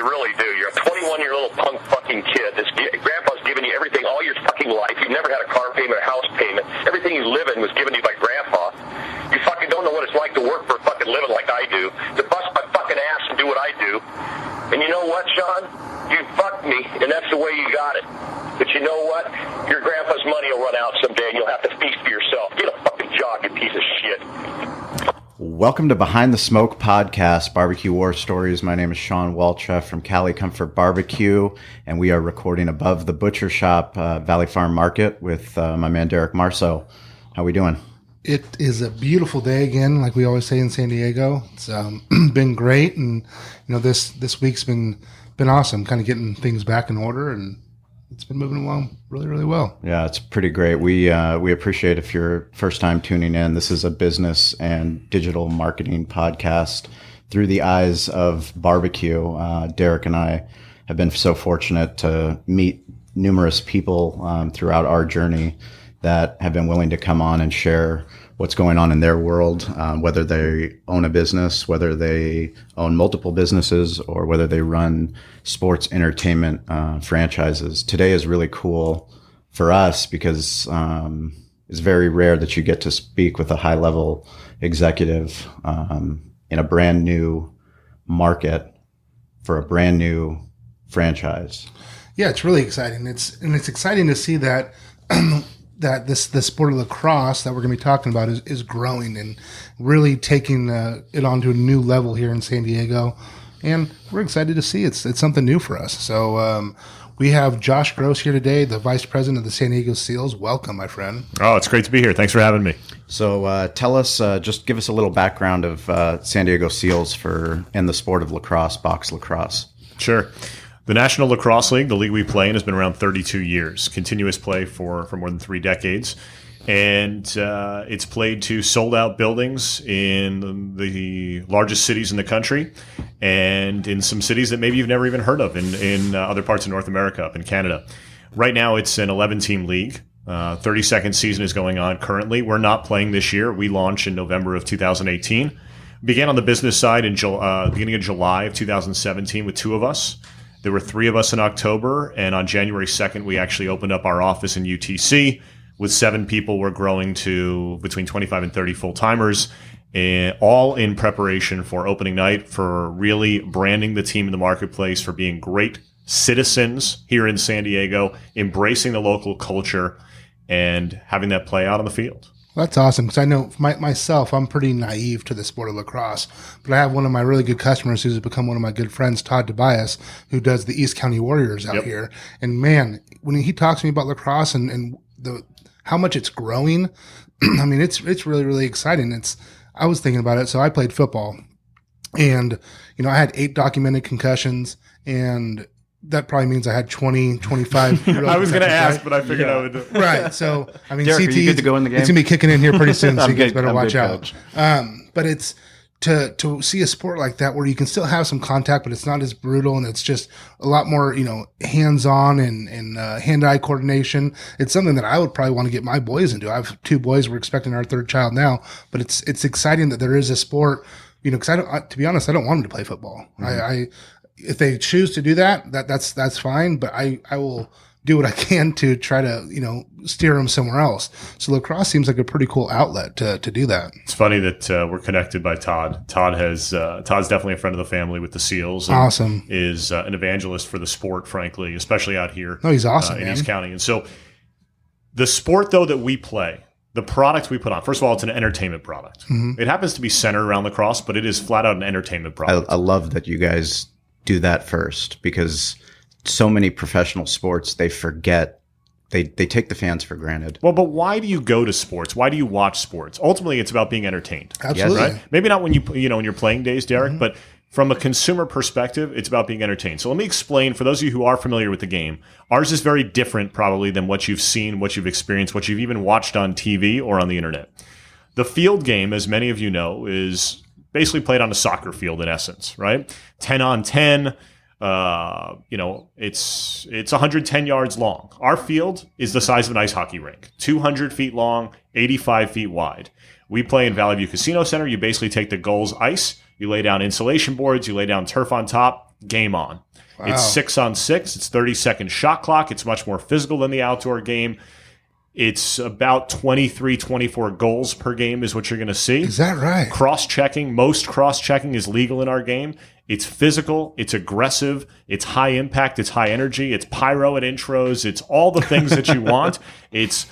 really do. You're a 21-year-old punk fucking kid. Grandpa's given you everything all your fucking life. You've never had a car payment, a house payment. Everything you live in was given to you by Grandpa. You fucking don't know what it's like to work for a fucking living like I do, to bust my fucking ass and do what I do. And you know what, Sean? You fucked me, and that's the way you got it. But you know what? Your grandpa's money will run out someday, and you'll have to feast for yourself. Get a fucking job, you piece of shit. Welcome to Behind the Smoke Podcast, Barbecue War Stories. My name is Sean Walchef from Cali Comfort Barbecue, and we are recording above the butcher shop, Valley Farm Market, with my man Derek Marceau. How we doing? It is a beautiful day again, like we always say in San Diego. It's been great, and this week's been awesome, kind of getting things back in order, and it's been moving along really, really well. Yeah, it's pretty great. We appreciate if you're first time tuning in. This is a business and digital marketing podcast through the eyes of barbecue. Derek and I have been so fortunate to meet numerous people throughout our journey that have been willing to come on and share what's going on in their world, whether they own a business, whether they own multiple businesses, or whether they run sports entertainment franchises. Today is really cool for us because it's very rare that you get to speak with a high-level executive in a brand new market for a brand new franchise. Yeah, it's really exciting. It's exciting to see that that the sport of lacrosse that we're going to be talking about is growing and really taking it onto a new level here in San Diego. And we're excited to see it's something new for us. So we have Josh Gross here today, the Vice President of the San Diego Seals. Welcome, my friend. Oh, it's great to be here. Thanks for having me. So tell us, just give us a little background of San Diego Seals and the sport of lacrosse, box lacrosse. Sure. The National Lacrosse League, the league we play in, has been around 32 years. Continuous play for more than 3 decades. And it's played to sold-out buildings in the largest cities in the country and in some cities that maybe you've never even heard of in other parts of North America, up in Canada. Right now, it's an 11-team league. 32nd season is going on currently. We're not playing this year. We launched in November of 2018. Began on the business side in beginning of July of 2017 with 2 of us. There were 3 of us in October, and on January 2nd, we actually opened up our office in UTC. With 7 people, we're growing to between 25 and 30 full-timers, all in preparation for opening night, for really branding the team in the marketplace, for being great citizens here in San Diego, embracing the local culture, and having that play out on the field. Well, that's awesome, because I know myself, I'm pretty naive to the sport of lacrosse, but I have one of my really good customers who's become one of my good friends, Todd Tobias, who does the East County Warriors out here. And man, when he talks to me about lacrosse and how much it's growing, I mean, it's really, really exciting. I was thinking about it. So I played football, and I had 8 documented concussions, and that probably means I had 20, 25. I was going to ask, but I figured I would. Right. So, I mean, Derek, CT, are you good to go in the game? It's going to be kicking in here pretty soon, so you guys better watch out. But it's to see a sport like that where you can still have some contact, but it's not as brutal, and it's just a lot more, hands-on and hand-eye coordination. It's something that I would probably want to get my boys into. I have 2 boys. We're expecting our 3rd child now, but it's exciting that there is a sport, because to be honest, I don't want them to play football. Mm-hmm. If they choose to do that's fine, but I will do what I can to try to, steer them somewhere else. So lacrosse seems like a pretty cool outlet to do that. It's funny that we're connected by Todd. Todd's definitely a friend of the family with the Seals. And awesome. Is an evangelist for the sport, frankly, especially out here. Oh, he's awesome, in man. East County. And so the sport, though, that we play, the product we put on, first of all, it's an entertainment product. Mm-hmm. It happens to be centered around lacrosse, but it is flat out an entertainment product. I love that you guys do that first, because so many professional sports, they forget, they take the fans for granted. Well, but why do you go to sports? Why do you watch sports? Ultimately, it's about being entertained. Absolutely. Right? Maybe not when in your playing days, Derek, mm-hmm. but from a consumer perspective, it's about being entertained. So let me explain, for those of you who are familiar with the game, ours is very different probably than what you've seen, what you've experienced, what you've even watched on TV or on the internet. The field game, as many of you know, is basically played on a soccer field in essence, right? 10 on 10. It's 110 yards long. Our field is the size of an ice hockey rink, 200 feet long, 85 feet wide. We play in Valley View Casino Center. You basically take the goals ice, you lay down insulation boards, you lay down turf on top, game on. Wow. It's 6-on-6. It's 30-second shot clock. It's much more physical than the outdoor game. It's about 23, 24 goals per game is what you're going to see. Is that right? Cross-checking. Most cross-checking is legal in our game. It's physical. It's aggressive. It's high impact. It's high energy. It's pyro at intros. It's all the things that you want. It's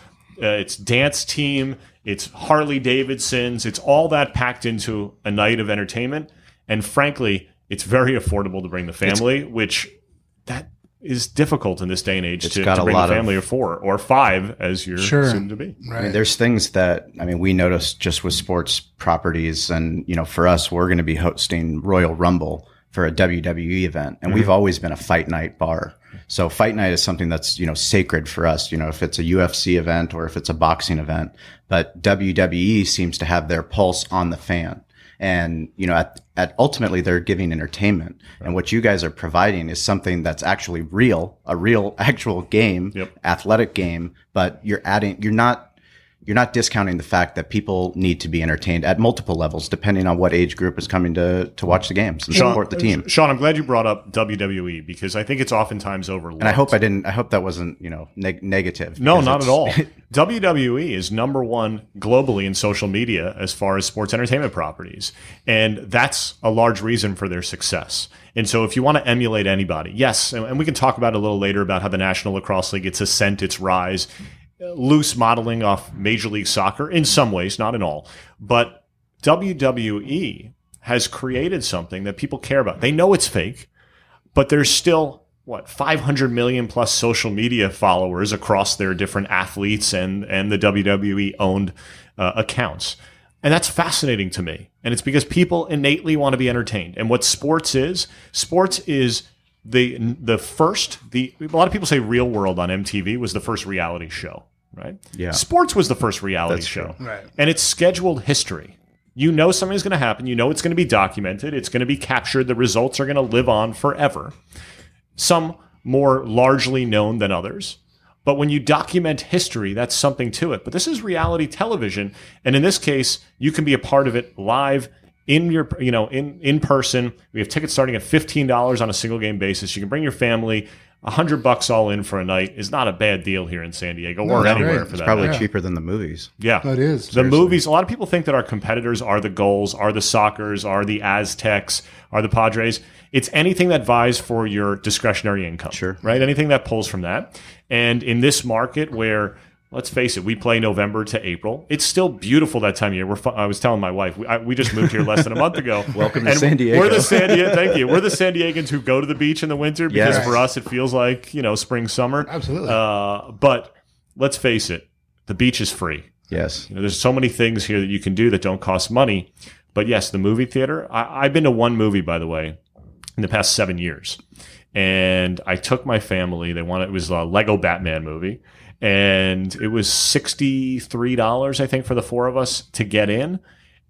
dance team. It's Harley Davidsons. It's all that packed into a night of entertainment. And frankly, it's very affordable to bring the family, which that is difficult in this day and age to bring a family of 4 or 5 as you're soon to be. Right. I mean, there's things that, we noticed just with sports properties, and, for us, we're going to be hosting Royal Rumble for a WWE event, and we've always been a fight night bar. So fight night is something that's, sacred for us, if it's a UFC event or if it's a boxing event, but WWE seems to have their pulse on the fan. And, at ultimately they're giving entertainment. Right. And what you guys are providing is something that's actually real, a real actual game, athletic game, but you're not discounting the fact that people need to be entertained at multiple levels, depending on what age group is coming to watch the games and support the team. Sean, I'm glad you brought up WWE because I think it's oftentimes overlooked. And I hope that wasn't, negative. No, not at all. WWE is number 1 globally in social media as far as sports entertainment properties. And that's a large reason for their success. And so if you want to emulate anybody, yes, and we can talk about it a little later about how the National Lacrosse League, its ascent, its rise, loose modeling off Major League Soccer in some ways, not in all. But WWE has created something that people care about. They know it's fake, but there's still, 500 million plus social media followers across their different athletes and the WWE owned accounts. And that's fascinating to me. And it's because people innately want to be entertained. And what sports is a lot of people say Real World on MTV was the first reality show, right? Yeah. Sports was the first reality show. True. Right. And it's scheduled history. Something's going to happen. It's going to be documented. It's going to be captured. The results are going to live on forever. Some more largely known than others. But when you document history, that's something to it. But this is reality television. And in this case, you can be a part of it live in your, in person. We have tickets starting at $15 on a single game basis. You can bring your family. $100 all in for a night is not a bad deal here in San Diego or anywhere for that. It's probably cheaper than the movies. Yeah. It is. The movies, a lot of people think that our competitors are the Gulls, are the Sockers, are the Aztecs, are the Padres. It's anything that vies for your discretionary income. Sure. Right? Anything that pulls from that. And in this market where, let's face it, we play November to April. It's still beautiful that time of year. I was telling my wife, we just moved here less than a month ago. Welcome to San Diego. Thank you. We're the San Diegans who go to the beach in the winter because for us it feels like, spring, summer. Absolutely. But let's face it, the beach is free. Yes. There's so many things here that you can do that don't cost money. But yes, the movie theater. I've been to one movie, by the way, in the past 7 years. And I took my family. It was a Lego Batman movie. And it was $63, I think, for the 4 of us to get in.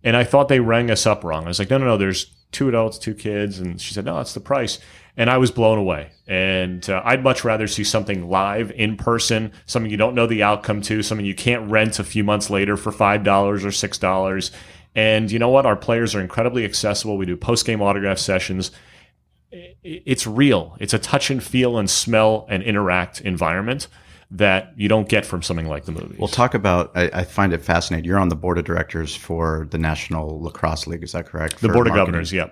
And I thought they rang us up wrong. I was like, no, there's 2 adults, 2 kids. And she said, no, that's the price. And I was blown away. And I'd much rather see something live, in person, something you don't know the outcome to, something you can't rent a few months later for $5 or $6. And you know what? Our players are incredibly accessible. We do post-game autograph sessions. It's real. It's a touch and feel and smell and interact environment that you don't get from something like the movies. We'll talk about, I find it fascinating. You're on the board of directors for the National Lacrosse League, is that correct? The board of governors, yeah.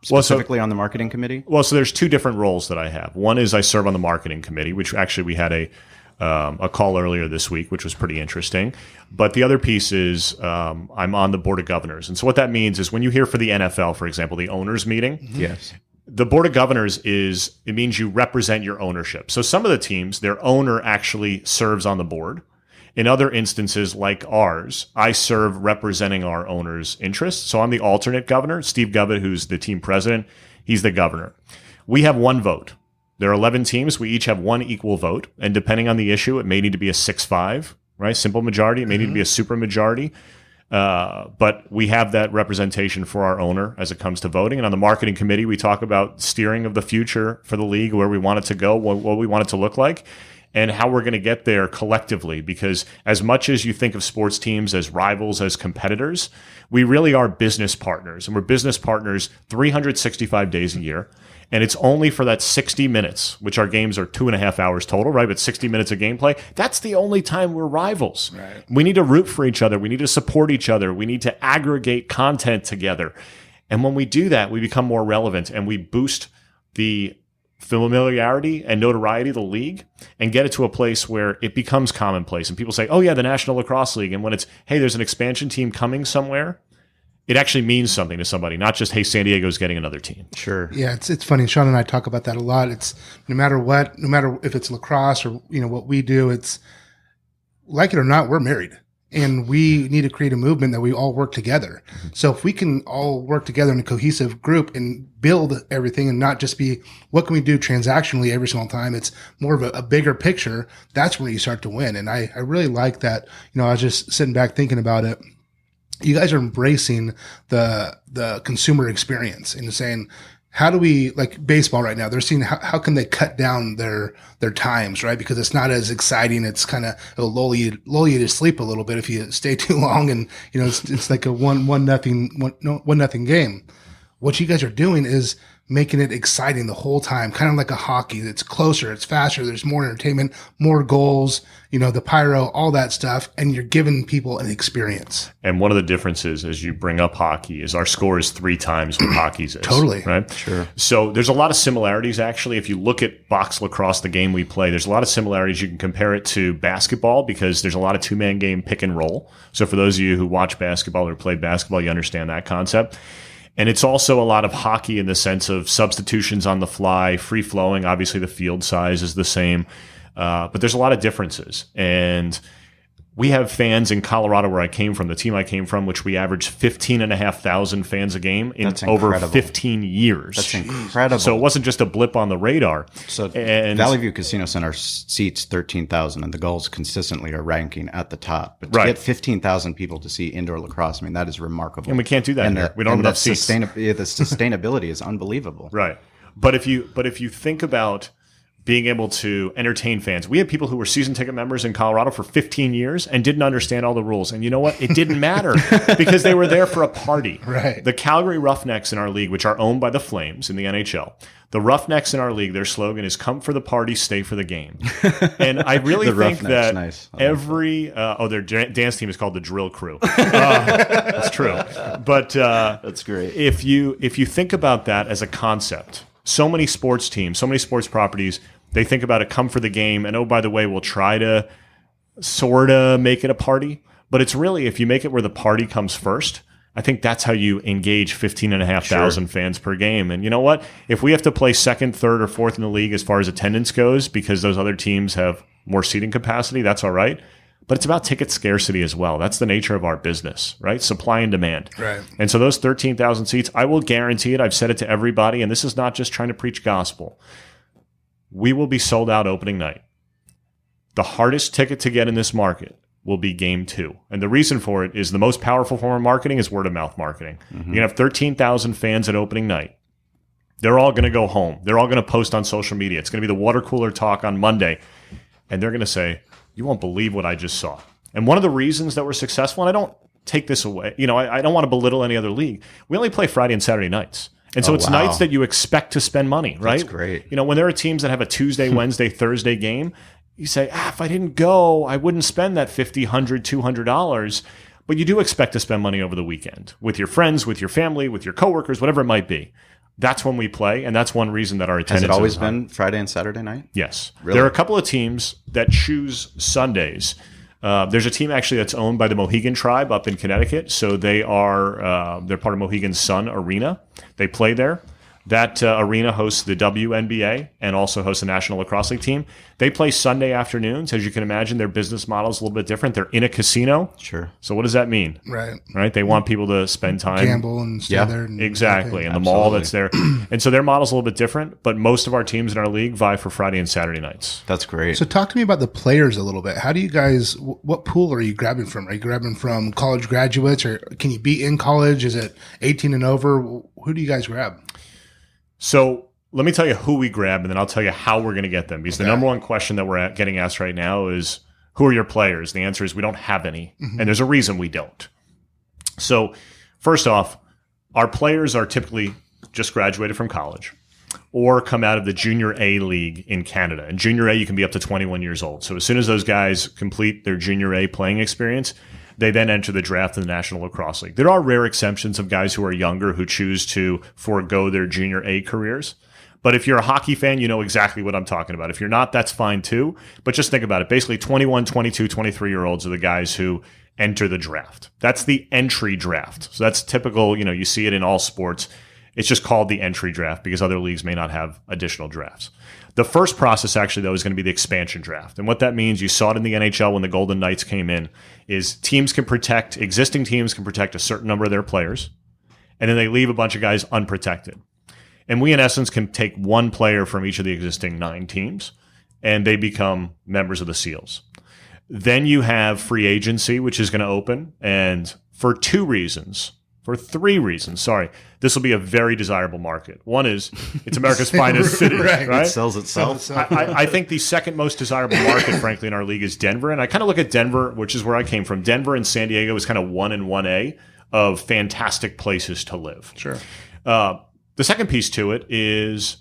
Specifically on the marketing committee? Well, so there's 2 different roles that I have. One is I serve on the marketing committee, which actually we had a call earlier this week, which was pretty interesting. But the other piece is I'm on the board of governors. And so what that means is when you hear for the NFL, for example, the owners meeting. Yes. The board of governors it means you represent your ownership. So some of the teams, their owner actually serves on the board. In other instances, like ours, I serve representing our owner's interests. So I'm the alternate governor. Steve Govett, who's the team president, he's the governor. We have 1 vote. There are 11 teams. We each have 1 equal vote. And depending on the issue, it may need to be a 6-5, right? Simple majority. It may need to be a super majority. But we have that representation for our owner as it comes to voting. And on the marketing committee, we talk about steering of the future for the league, where we want it to go, what we want it to look like, and how we're going to get there collectively. Because as much as you think of sports teams as rivals, as competitors, we really are business partners. And we're business partners 365 days a year. and it's only for that 60 minutes, which our games are 2.5 hours total, right? But 60 minutes of gameplay, that's the only time we're rivals. Right. We need to root for each other. We need to support each other. We need to aggregate content together. And when we do that, we become more relevant and we boost the familiarity and notoriety of the league and get it to a place where it becomes commonplace. And people say, oh yeah, the National Lacrosse League. And when it's, hey, there's an expansion team coming somewhere, it actually means something to somebody, not just, hey, San Diego's getting another team. Sure. Yeah, it's funny. Sean and I talk about that a lot. It's no matter if it's lacrosse or what we do, it's like it or not, we're married. And we need to create a movement that we all work together. So if we can all work together in a cohesive group and build everything and not just be, what can we do transactionally every single time? It's more of a bigger picture. That's where you start to win. And I really like that. I was just sitting back thinking about it. You guys are embracing the consumer experience and saying, how do we, like baseball right now, they're seeing how can they cut down their times, right? Because it's not as exciting. It's kind of, it'll lull you to sleep a little bit if you stay too long, and it's like a one nothing game. What you guys are doing is making it exciting the whole time, kind of like a hockey. It's closer, it's faster, there's more entertainment, more goals, the pyro, all that stuff, and you're giving people an experience. And one of the differences, as you bring up hockey, is our score is 3 times what hockey's is. Totally. Right? Sure. So there's a lot of similarities, actually. If you look at box lacrosse, the game we play, there's a lot of similarities. You can compare it to basketball because there's a lot of two-man game pick and roll. So for those of you who watch basketball or play basketball, you understand that concept. And it's also a lot of hockey in the sense of substitutions on the fly, free flowing. Obviously, the field size is the same, but there's a lot of differences. And we have fans in Colorado, where I came from, the team I came from, which we averaged 15,500 fans a game in over 15 years. That's incredible. So it wasn't just a blip on the radar. So Valley View Casino Center seats 13,000, and the Gulls consistently are ranking at the top. But to get 15,000 people to see indoor lacrosse, that is remarkable. And we can't do that here. We don't have enough seats. The sustainability is unbelievable. Right. But if you think about being able to entertain fans. We had people who were season ticket members in Colorado for 15 years and didn't understand all the rules. And you know what? It didn't matter because they were there for a party. Right. The Calgary Roughnecks in our league, which are owned by the Flames in the NHL, the Roughnecks in our league, their slogan is "Come for the party, stay for the game." And I really think that their dance team is called the Drill Crew. That's true. But that's great. If you think about that as a concept, so many sports teams, so many sports properties, they think about it, come for the game, and oh, by the way, we'll try to sort of make it a party. But it's really, if you make it where the party comes first, I think that's how you engage 15,500 fans per game. And you know what? If we have to play second, third, or fourth in the league as far as attendance goes because those other teams have more seating capacity, that's all right. But it's about ticket scarcity as well. That's the nature of our business, right? Supply and demand. Right. And so those 13,000 seats, I will guarantee it. I've said it to everybody, and this is not just trying to preach gospel. We will be sold out opening night. The hardest ticket to get in this market will be game 2. And the reason for it is the most powerful form of marketing is word of mouth marketing. Mm-hmm. You're going to have 13,000 fans at opening night. They're all going to go home. They're all going to post on social media. It's going to be the water cooler talk on Monday. And they're going to say, you won't believe what I just saw. And one of the reasons that we're successful, and I don't take this away, I don't want to belittle any other league. We only play Friday and Saturday nights. And so it's nights that you expect to spend money, right? That's great. When there are teams that have a Tuesday, Wednesday, Thursday game, you say, if I didn't go, I wouldn't spend that $50, $100, $200. But you do expect to spend money over the weekend with your friends, with your family, with your coworkers, whatever it might be. That's when we play, and that's one reason that our attendance has it always is been Friday and Saturday night? Yes. Really? There are a couple of teams that choose Sundays. There's a team actually that's owned by the Mohegan tribe up in Connecticut. So they're part of Mohegan's Sun Arena. They play there. That arena hosts the WNBA and also hosts the National Lacrosse League team. They play Sunday afternoons. As you can imagine, their business model is a little bit different. They're in a casino. Sure. So what does that mean? Right? They want people to spend time. Gamble and stay there. And exactly. And the mall that's there. And so their model's a little bit different, but most of our teams in our league vie for Friday and Saturday nights. That's great. So talk to me about the players a little bit. How do you guys, what pool are you grabbing from? Are you grabbing from college graduates, or can you be in college? Is it 18 and over? Who do you guys grab? So let me tell you who we grab, and then I'll tell you how we're going to get them. Because the number one question that we're getting asked right now is, who are your players? The answer is we don't have any, and there's a reason we don't. So first off, our players are typically just graduated from college. or come out of the Junior A League in Canada. And Junior A, you can be up to 21 years old. So as soon as those guys complete their Junior A playing experience, they then enter the draft in the National Lacrosse League. There are rare exceptions of guys who are younger who choose to forego their Junior A careers. But if you're a hockey fan, you know exactly what I'm talking about. If you're not, that's fine too. But just think about it. Basically, 21, 22, 23-year-olds are the guys who enter the draft. That's the entry draft. So that's typical, you see it in all sports. It's just called the entry draft because other leagues may not have additional drafts. The first process actually, though, is going to be the expansion draft. And what that means, you saw it in the NHL when the Golden Knights came in, is existing teams can protect a certain number of their players, and then they leave a bunch of guys unprotected. And we, in essence, can take one player from each of the existing 9 teams, and they become members of the SEALs. Then you have free agency, which is going to open, and for 3 reasons, this will be a very desirable market. One is it's America's finest city, right? It sells itself. I think the second most desirable market, frankly, in our league is Denver. And I kind of look at Denver, which is where I came from. Denver and San Diego is kind of 1 and 1A of fantastic places to live. Sure. The second piece to it is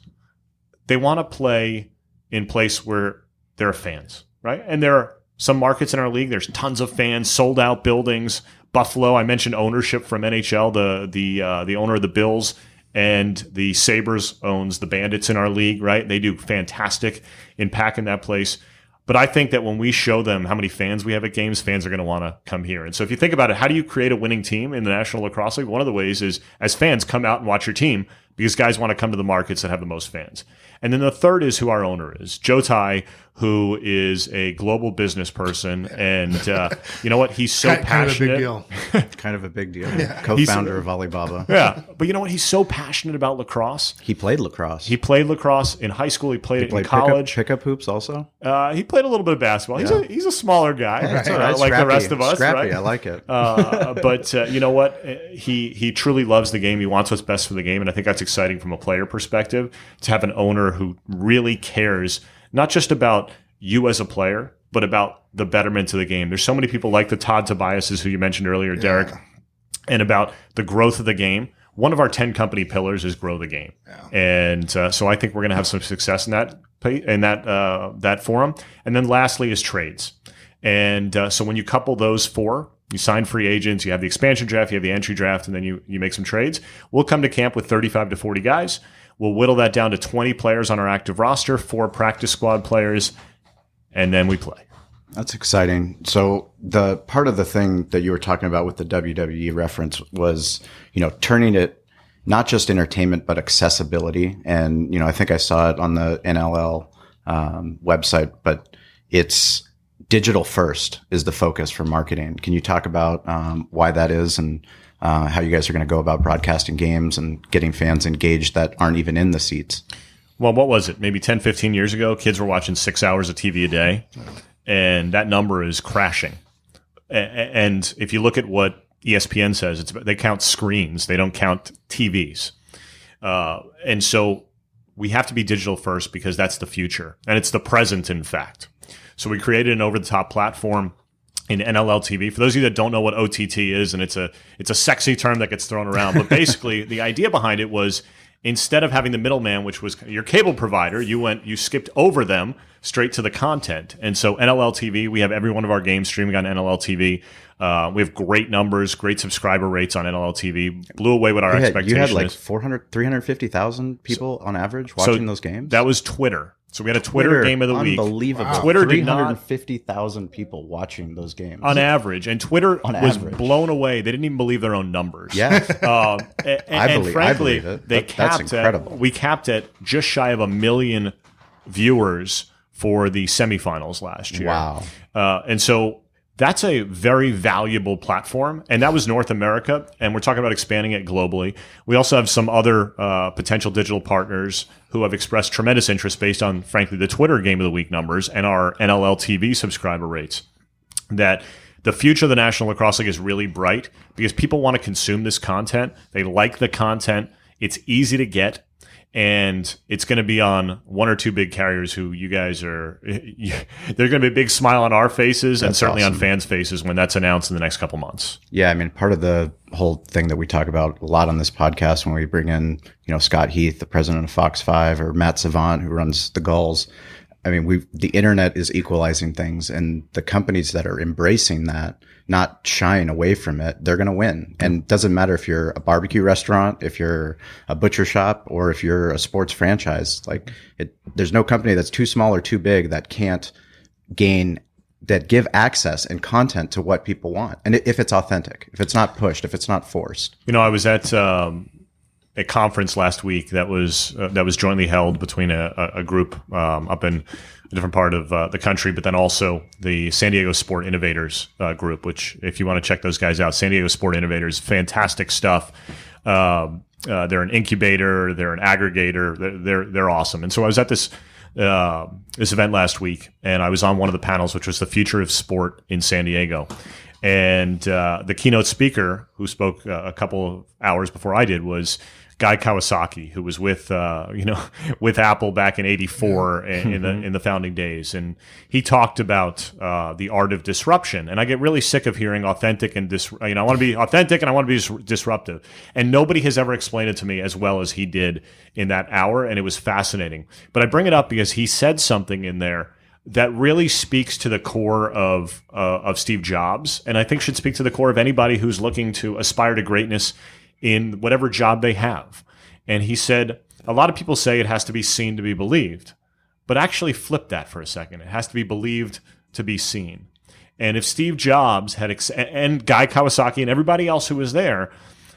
they want to play in place where there are fans, right? And there are some markets in our league, there's tons of fans, sold out buildings. Buffalo, I mentioned ownership from NHL. The owner of the Bills and the Sabres owns the Bandits in our league, right? They do fantastic in packing that place. But I think that when we show them how many fans we have at games, fans are going to want to come here. And so if you think about it, how do you create a winning team in the National Lacrosse League? One of the ways is, as fans, come out and watch your team because guys want to come to the markets that have the most fans. And then the third is who our owner is. Tsai, who is a global business person. And you know what? He's so passionate. Kind of a big deal. Yeah. Co-founder of Alibaba. Yeah. But you know what? He's so passionate about lacrosse. He played lacrosse. He played lacrosse in high school. He played it in college. Pickup hoops also? He played a little bit of basketball. He's a smaller guy, right. Like the rest of us. Scrappy, right? I like it. But you know what? He truly loves the game. He wants what's best for the game. And I think that's exciting from a player perspective to have an owner who really cares not just about you as a player, but about the betterment of the game. There's so many people like the Todd Tobiases who you mentioned earlier, Derek, and about the growth of the game. One of our 10 company pillars is grow the game. Yeah. And so I think we're going to have some success in that forum. And then lastly is trades. And so when you couple those 4, you sign free agents, you have the expansion draft, you have the entry draft, and then you make some trades. We'll come to camp with 35 to 40 guys. We'll whittle that down to 20 players on our active roster, 4 practice squad players, and then we play. That's exciting. So the part of the thing that you were talking about with the WWE reference was, turning it not just entertainment, but accessibility. And, I think I saw it on the NLL website, but it's digital first is the focus for marketing. Can you talk about why that is and how you guys are going to go about broadcasting games and getting fans engaged that aren't even in the seats? Well, what was it? Maybe 10, 15 years ago, kids were watching 6 hours of TV a day, and that number is crashing. And if you look at what ESPN says, they count screens. They don't count TVs. And so we have to be digital first because that's the future. And it's the present, in fact. So we created an over-the-top platform in NLL TV. For those of you that don't know what OTT is, and it's a sexy term that gets thrown around, but basically the idea behind it was instead of having the middleman, which was your cable provider, you skipped over them straight to the content. And so NLL TV, we have every one of our games streaming on NLL TV. We have great numbers, great subscriber rates on NLL TV. Blew away what our expectations. You had like 350,000 people on average watching those games? That was Twitter. So we had a Twitter game of the week. Unbelievable. Wow. Twitter did 350,000 people watching those games. On average. And Twitter was blown away. They didn't even believe their own numbers. Yeah. I believe it. That's incredible. We capped at just shy of 1 million viewers for the semifinals last year. Wow. And so that's a very valuable platform. And that was North America. And we're talking about expanding it globally. We also have some other potential digital partners who have expressed tremendous interest based on, frankly, the Twitter Game of the Week numbers and our NLL TV subscriber rates. That the future of the National Lacrosse League is really bright because people want to consume this content. They like the content. It's easy to get. And it's going to be on one or two big carriers who you guys are. They're going to be a big smile on our faces and certainly awesome. On fans' faces when that's announced in the next couple months. Yeah, I mean, part of the whole thing that we talk about a lot on this podcast when we bring in, Scott Heath, the president of Fox 5, or Matt Savant, who runs the Gulls. I mean, the internet is equalizing things, and the companies that are embracing that, not shying away from it, they're going to win. And it doesn't matter if you're a barbecue restaurant, if you're a butcher shop, or if you're a sports franchise. There's no company that's too small or too big that can't give access and content to what people want. And if it's authentic, if it's not pushed, if it's not forced. I was at a conference last week that was jointly held between a group up in a different part of the country, but then also the San Diego Sport Innovators group, which if you want to check those guys out, San Diego Sport Innovators, fantastic stuff. They're an incubator, they're an aggregator, they're awesome. And so I was at this event last week, and I was on one of the panels, which was the future of sport in San Diego. And the keynote speaker who spoke a couple of hours before I did was Guy Kawasaki, who was with with Apple back in '84 in the founding days, and he talked about the art of disruption. And I get really sick of hearing authentic and I want to be authentic and I want to be disruptive. And nobody has ever explained it to me as well as he did in that hour, and it was fascinating. But I bring it up because he said something in there that really speaks to the core of Steve Jobs, and I think should speak to the core of anybody who's looking to aspire to greatness in whatever job they have. And he said, a lot of people say it has to be seen to be believed, but actually flip that for a second. It has to be believed to be seen. And if Steve Jobs and Guy Kawasaki and everybody else who was there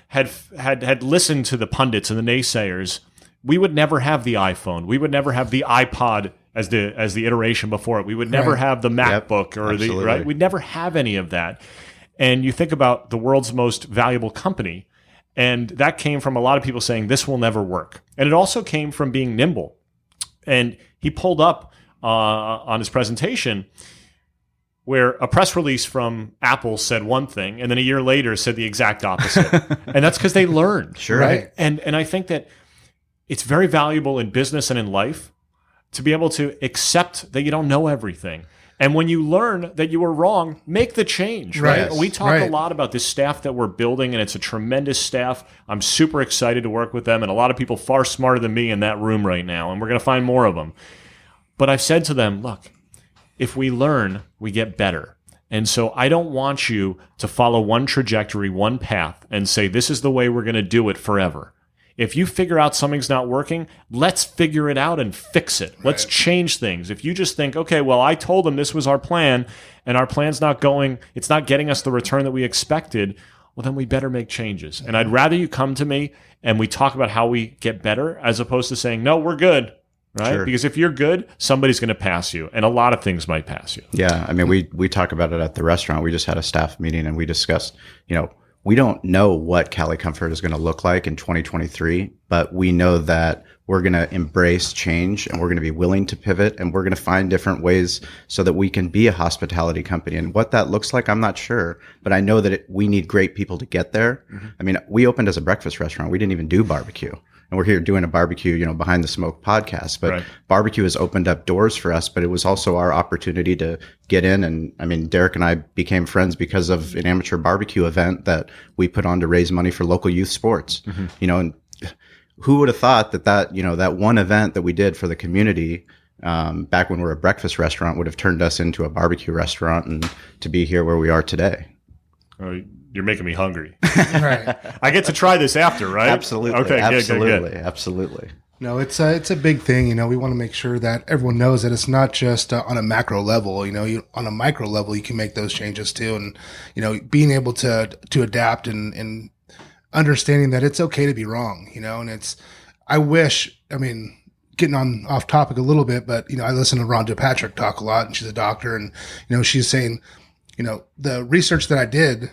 had listened to the pundits and the naysayers, we would never have the iPhone. We would never have the iPod as the iteration before it. We would never have the MacBook right. We'd never have any of that. And you think about the world's most valuable company, and that came from a lot of people saying this will never work. And it also came from being nimble. And he pulled up on his presentation where a press release from Apple said one thing, and then a year later said the exact opposite. And that's because they learned. Sure. Right. And I think that it's very valuable in business and in life to be able to accept that you don't know everything. And when you learn that you were wrong, make the change, right? Yes. We talk a lot about this staff that we're building, and it's a tremendous staff. I'm super excited to work with them, and a lot of people far smarter than me in that room right now, and we're going to find more of them. But I've said to them, look, if we learn, we get better. And so I don't want you to follow one trajectory, one path, and say, this is the way we're going to do it forever. If you figure out something's not working, let's figure it out and fix it. Let's change things. If you just think, okay, well, I told them this was our plan, and our plan's not going, it's not getting us the return that we expected, well, then we better make changes. And I'd rather you come to me and we talk about how we get better as opposed to saying, no, we're good. Right? Sure. Because if you're good, somebody's going to pass you, and a lot of things might pass you. Yeah. I mean, we talk about it at the restaurant. We just had a staff meeting and we discussed, we don't know what Cali Comfort is going to look like in 2023, but we know that we're going to embrace change, and we're going to be willing to pivot, and we're going to find different ways so that we can be a hospitality company. And what that looks like, I'm not sure, but I know that we need great people to get there. Mm-hmm. I mean, we opened as a breakfast restaurant. We didn't even do barbecue. And we're here doing a barbecue, Behind the Smoke podcast. But barbecue has opened up doors for us, but it was also our opportunity to get in. And I mean, Derek and I became friends because of an amateur barbecue event that we put on to raise money for local youth sports. Mm-hmm. And who would have thought that one event that we did for the community back when we were a breakfast restaurant would have turned us into a barbecue restaurant and to be here where we are today. You're making me hungry. Right. I get to try this after, right? Absolutely. Okay. Absolutely. Good. Absolutely. No, it's a big thing. We want to make sure that everyone knows that it's not just on a macro level. On a micro level, you can make those changes too, and being able to adapt and understanding that it's okay to be wrong. And I wish. Getting off topic a little bit, but I listen to Rhonda Patrick talk a lot, and she's a doctor, and she's saying, the research that I did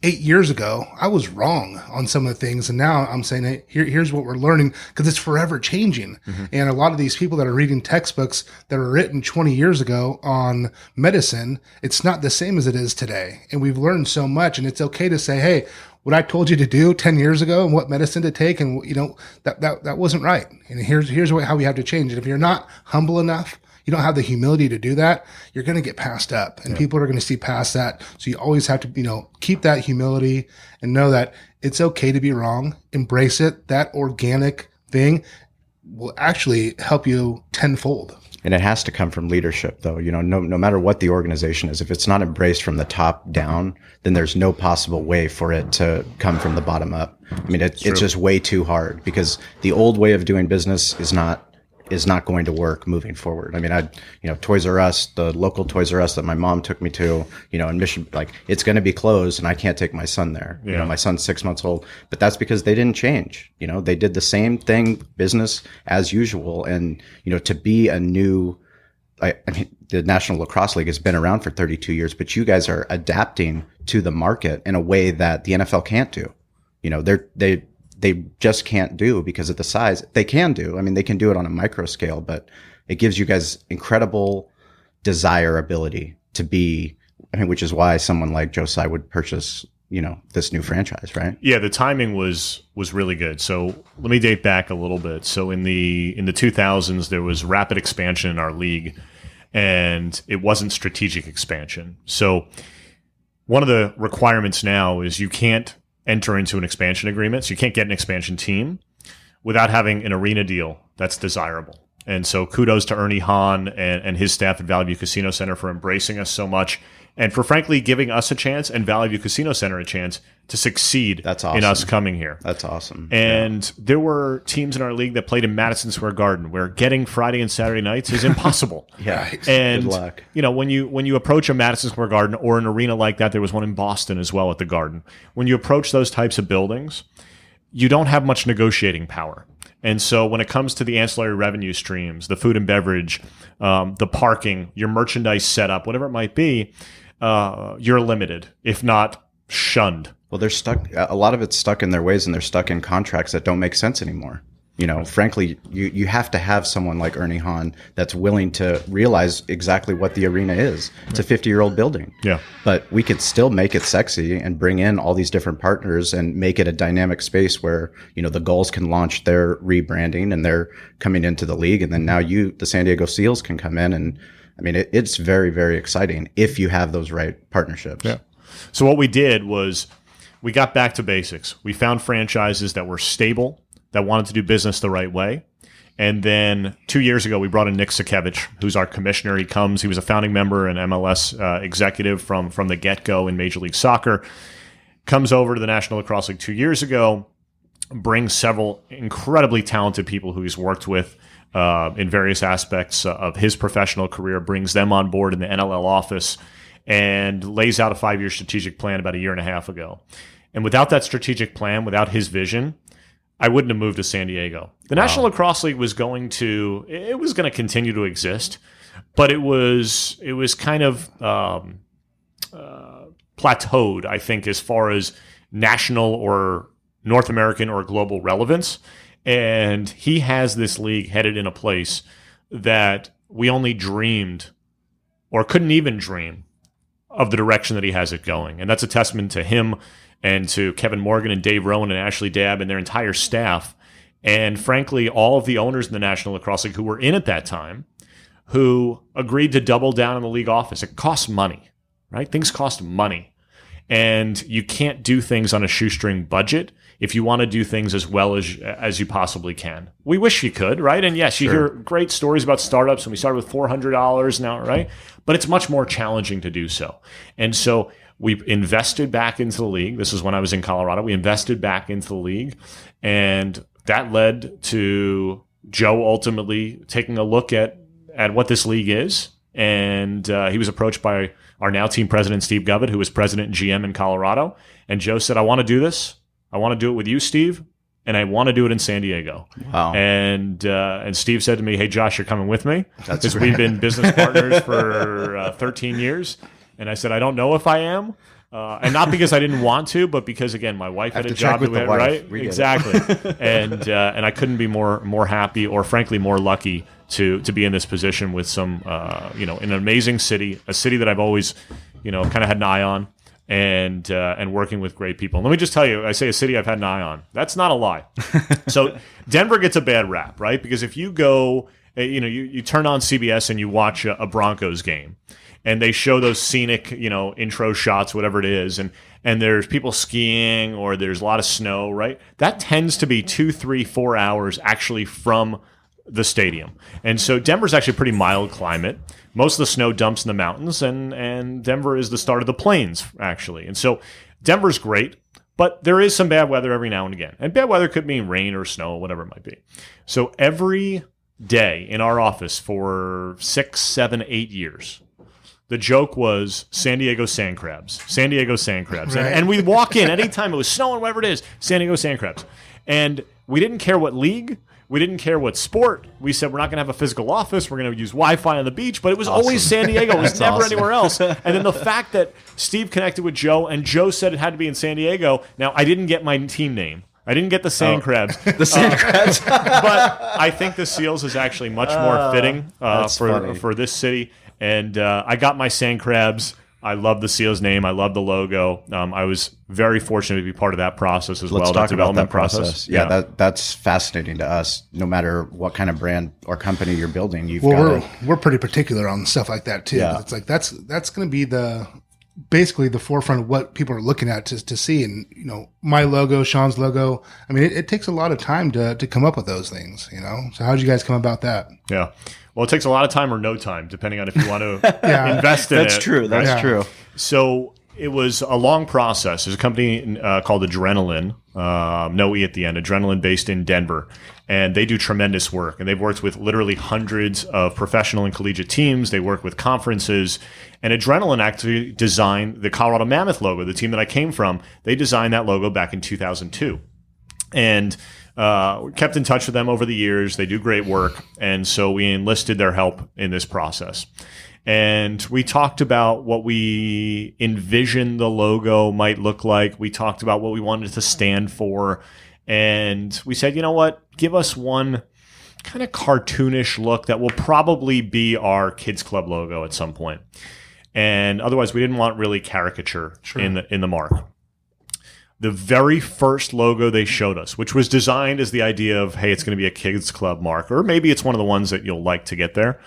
8 years ago, I was wrong on some of the things. And now I'm saying, hey, here's what we're learning, because it's forever changing. Mm-hmm. And a lot of these people that are reading textbooks that were written 20 years ago on medicine, it's not the same as it is today. And we've learned so much, and it's okay to say, hey, what I told you to do 10 years ago and what medicine to take. And, that wasn't right. And here's how we have to change it. If you're not humble enough, you don't have the humility to do that, you're going to get passed up, and people are going to see past that. So you always have to, keep that humility and know that it's okay to be wrong. Embrace it. That organic thing will actually help you tenfold. And it has to come from leadership, though. No matter what the organization is, if it's not embraced from the top down, then there's no possible way for it to come from the bottom up. I mean, it's just way too hard, because the old way of doing business is not going to work moving forward. I mean, Toys R Us, the local Toys R Us that my mom took me to, in Mission, it's going to be closed and I can't take my son there. Yeah. My son's 6 months old, but that's because they didn't change. They did the same thing, business as usual. And, to be a new, the National Lacrosse League has been around for 32 years, but you guys are adapting to the market in a way that the NFL can't do. They just can't do because of the size. They can do. I mean, they can do it on a micro scale, but it gives you guys incredible desirability to be, which is why someone like Joe Tsai would purchase, this new franchise, right? Yeah, the timing was really good. So let me date back a little bit. So in the 2000s, there was rapid expansion in our league, and it wasn't strategic expansion. So one of the requirements now is you can't enter into an expansion agreement. So you can't get an expansion team without having an arena deal that's desirable. And so kudos to Ernie Hahn and his staff at Valley View Casino Center for embracing us so much, and for frankly giving us a chance and Valley View Casino Center a chance to succeed. That's awesome. In us coming here. That's awesome. And there were teams in our league that played in Madison Square Garden, where getting Friday and Saturday nights is impossible. Yeah. And good luck. when you approach a Madison Square Garden or an arena like that, there was one in Boston as well at the Garden. When you approach those types of buildings, you don't have much negotiating power. And so when it comes to the ancillary revenue streams, the food and beverage, the parking, your merchandise setup, whatever it might be, you're limited, if not shunned. Well, they're stuck. A lot of it's stuck in their ways, and they're stuck in contracts that don't make sense anymore. Frankly, you have to have someone like Ernie Hahn that's willing to realize exactly what the arena is. It's a 50-year-old building. Yeah. But we could still make it sexy and bring in all these different partners and make it a dynamic space where, the Gulls can launch their rebranding and they're coming into the league. And then now the San Diego Seals can come in. And I mean, it's very, very exciting if you have those right partnerships. Yeah. So what we did was we got back to basics. We found franchises that were stable, that wanted to do business the right way. And then 2 years ago, we brought in Nixon, who's our commissioner. He was a founding member and MLS executive from the get-go in Major League Soccer. Comes over to the National Lacrosse League 2 years ago, brings several incredibly talented people who he's worked with in various aspects of his professional career, brings them on board in the NLL office, and lays out a 5-year strategic plan about a year and a half ago. And without that strategic plan, without his vision, I wouldn't have moved to San Diego. The National Lacrosse League was going to continue to exist, but it was kind of plateaued, I think, as far as national or North American or global relevance. And he has this league headed in a place that we only dreamed or couldn't even dream of the direction that he has it going. And that's a testament to him and to Kevin Morgan and Dave Rowan and Ashley Dabb and their entire staff. And frankly, all of the owners in the National Lacrosse League who were in at that time, who agreed to double down on the league office. It costs money, right? Things cost money. And you can't do things on a shoestring budget if you want to do things as well as you possibly can. We wish you could, right? And yes, you hear great stories about startups, and we started with $400 now, right? But it's much more challenging to do so. And so we invested back into the league. This is when I was in Colorado. We invested back into the league, and that led to Joe ultimately taking a look at what this league is. And he was approached by our now team president, Steve Govett, who was president and GM in Colorado. And Joe said, I want to do this. I want to do it with you, Steve, and I want to do it in San Diego. Wow. And Steve said to me, hey, Josh, you're coming with me? Because we've been business partners for 13 years. And I said, I don't know if I am. And not because I didn't want to, but because, again, my wife had a job to it, right? Exactly. And I couldn't be more happy or, frankly, more lucky to be in this position with some, in an amazing city, a city that I've always, kind of had an eye on. and working with great people. And let me just tell you, I say a city I've had an eye on. That's not a lie. So Denver gets a bad rap, right? Because if you go, you turn on CBS and you watch a Broncos game, and they show those scenic, intro shots, whatever it is, and there's people skiing or there's a lot of snow, right? That tends to be 2, 3, 4 hours actually from the stadium. And so Denver's actually a pretty mild climate. Most of the snow dumps in the mountains, and Denver is the start of the plains, actually. And so Denver's great, but there is some bad weather every now and again. And bad weather could mean rain or snow, whatever it might be. So every day in our office for 6, 7, 8 years, the joke was San Diego sand crabs. San Diego sand crabs. Right. And we'd walk in anytime it was snowing, whatever it is, San Diego sand crabs. And we didn't care what league. We didn't care what sport. We said we're not going to have a physical office. We're going to use Wi-Fi on the beach. But it was always San Diego. It was never anywhere else. And then the fact that Steve connected with Joe, and Joe said it had to be in San Diego. Now, I didn't get my team name. I didn't get the sand crabs. The sand crabs. But I think the Seals is actually much more fitting for this city. And I got my sand crabs. I love the Seals name. I love the logo. I was very fortunate to be part of that process as well. Let's talk that about development that process. Yeah, that's fascinating to us. No matter what kind of brand or company you're building, we're pretty particular on stuff like that too. Yeah. It's like that's going to be basically the forefront of what people are looking at to see. And my logo, Sean's logo. I mean, it takes a lot of time to come up with those things. So how did you guys come about that? Yeah. Well, it takes a lot of time or no time, depending on if you want to invest in it. That's true. That's true. So it was a long process. There's a company called Adrenalin, no E at the end, Adrenalin based in Denver. And they do tremendous work. And they've worked with literally hundreds of professional and collegiate teams. They work with conferences. And Adrenalin actually designed the Colorado Mammoth logo, the team that I came from. They designed that logo back in 2002. And kept in touch with them over the years. They do great work. And so we enlisted their help in this process. And we talked about what we envisioned the logo might look like. We talked about what we wanted to stand for. And we said, you know what? Give us one kind of cartoonish look that will probably be our kids club logo at some point. And otherwise, we didn't want really caricature in the mark. The very first logo they showed us, which was designed as the idea of, hey, it's going to be a kids club mark, or maybe it's one of the ones that you'll like to get there,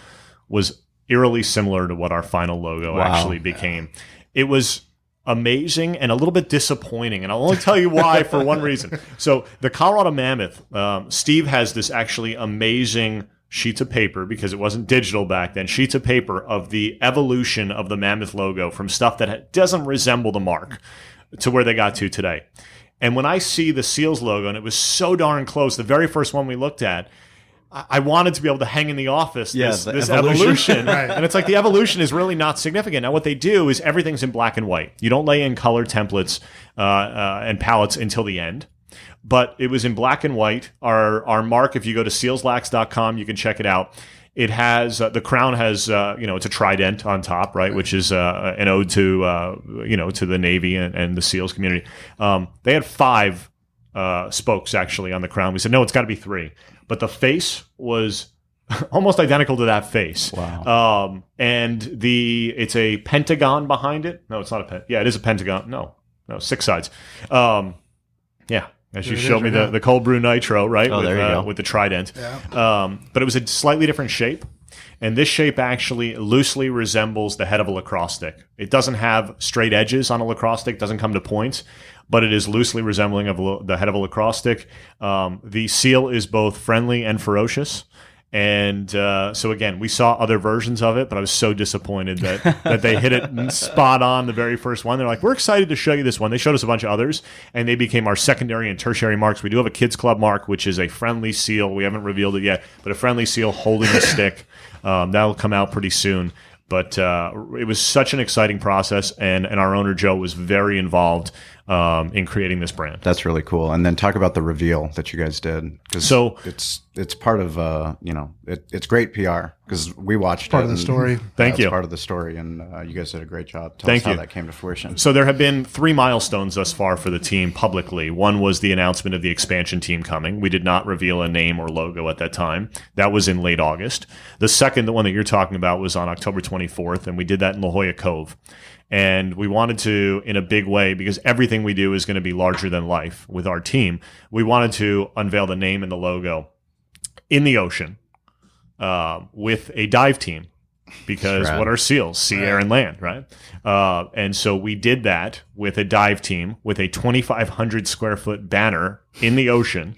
was eerily similar to what our final logo actually became. It was amazing and a little bit disappointing, and I'll only tell you why for one reason. So the Colorado Mammoth, Steve has this actually amazing sheets of paper, because it wasn't digital back then, sheets of paper of the evolution of the Mammoth logo from stuff that doesn't resemble the mark to where they got to today. And when I see the Seals logo, and it was so darn close, the very first one we looked at, I wanted to be able to hang in the office this evolution. Right. And it's like the evolution is really not significant. Now, what they do is everything's in black and white. You don't lay in color templates and palettes until the end. But it was in black and white. Our mark, if you go to sealslax.com, you can check it out. It has the crown has it's a trident on top, right, which is an ode to to the Navy and the SEALs community. They had 5 spokes actually on the crown. We said no, it's got to be 3, but the face was almost identical to that face. Wow. And it's a pentagon behind it. No, it's not a pen. Yeah, it is a pentagon. No, 6 sides. Yeah. As you showed me the cold brew nitro, right? Oh, there you go. With the trident. Yeah. But it was a slightly different shape. And this shape actually loosely resembles the head of a lacrosse stick. It doesn't have straight edges on a lacrosse stick, doesn't come to points, but it is loosely resembling of the head of a lacrosse stick. The seal is both friendly and ferocious. And so again, we saw other versions of it, but I was so disappointed that they hit it spot on the very first one. They're like, we're excited to show you this one. They showed us a bunch of others, and they became our secondary and tertiary marks. We do have a kids club mark, which is a friendly seal. We haven't revealed it yet, but a friendly seal holding a stick. That'll come out pretty soon. But it was such an exciting process, and our owner, Joe, was very involved in creating this brand. That's really cool. And then talk about the reveal that you guys did. So it's part of, it's great PR because we watched part of the story. Thank you. It's part of the story, and you guys did a great job. Tell us how that came to fruition. So there have been 3 milestones thus far for the team publicly. One was the announcement of the expansion team coming. We did not reveal a name or logo at that time. That was in late August. The second, the one that you're talking about, was on October 24th, and we did that in La Jolla Cove. And we wanted to, in a big way, because everything we do is going to be larger than life with our team, we wanted to unveil the name and the logo in the ocean with a dive team. Because what are SEALs? Sea, air, and land, right? And so we did that with a dive team with a 2,500 square foot banner in the ocean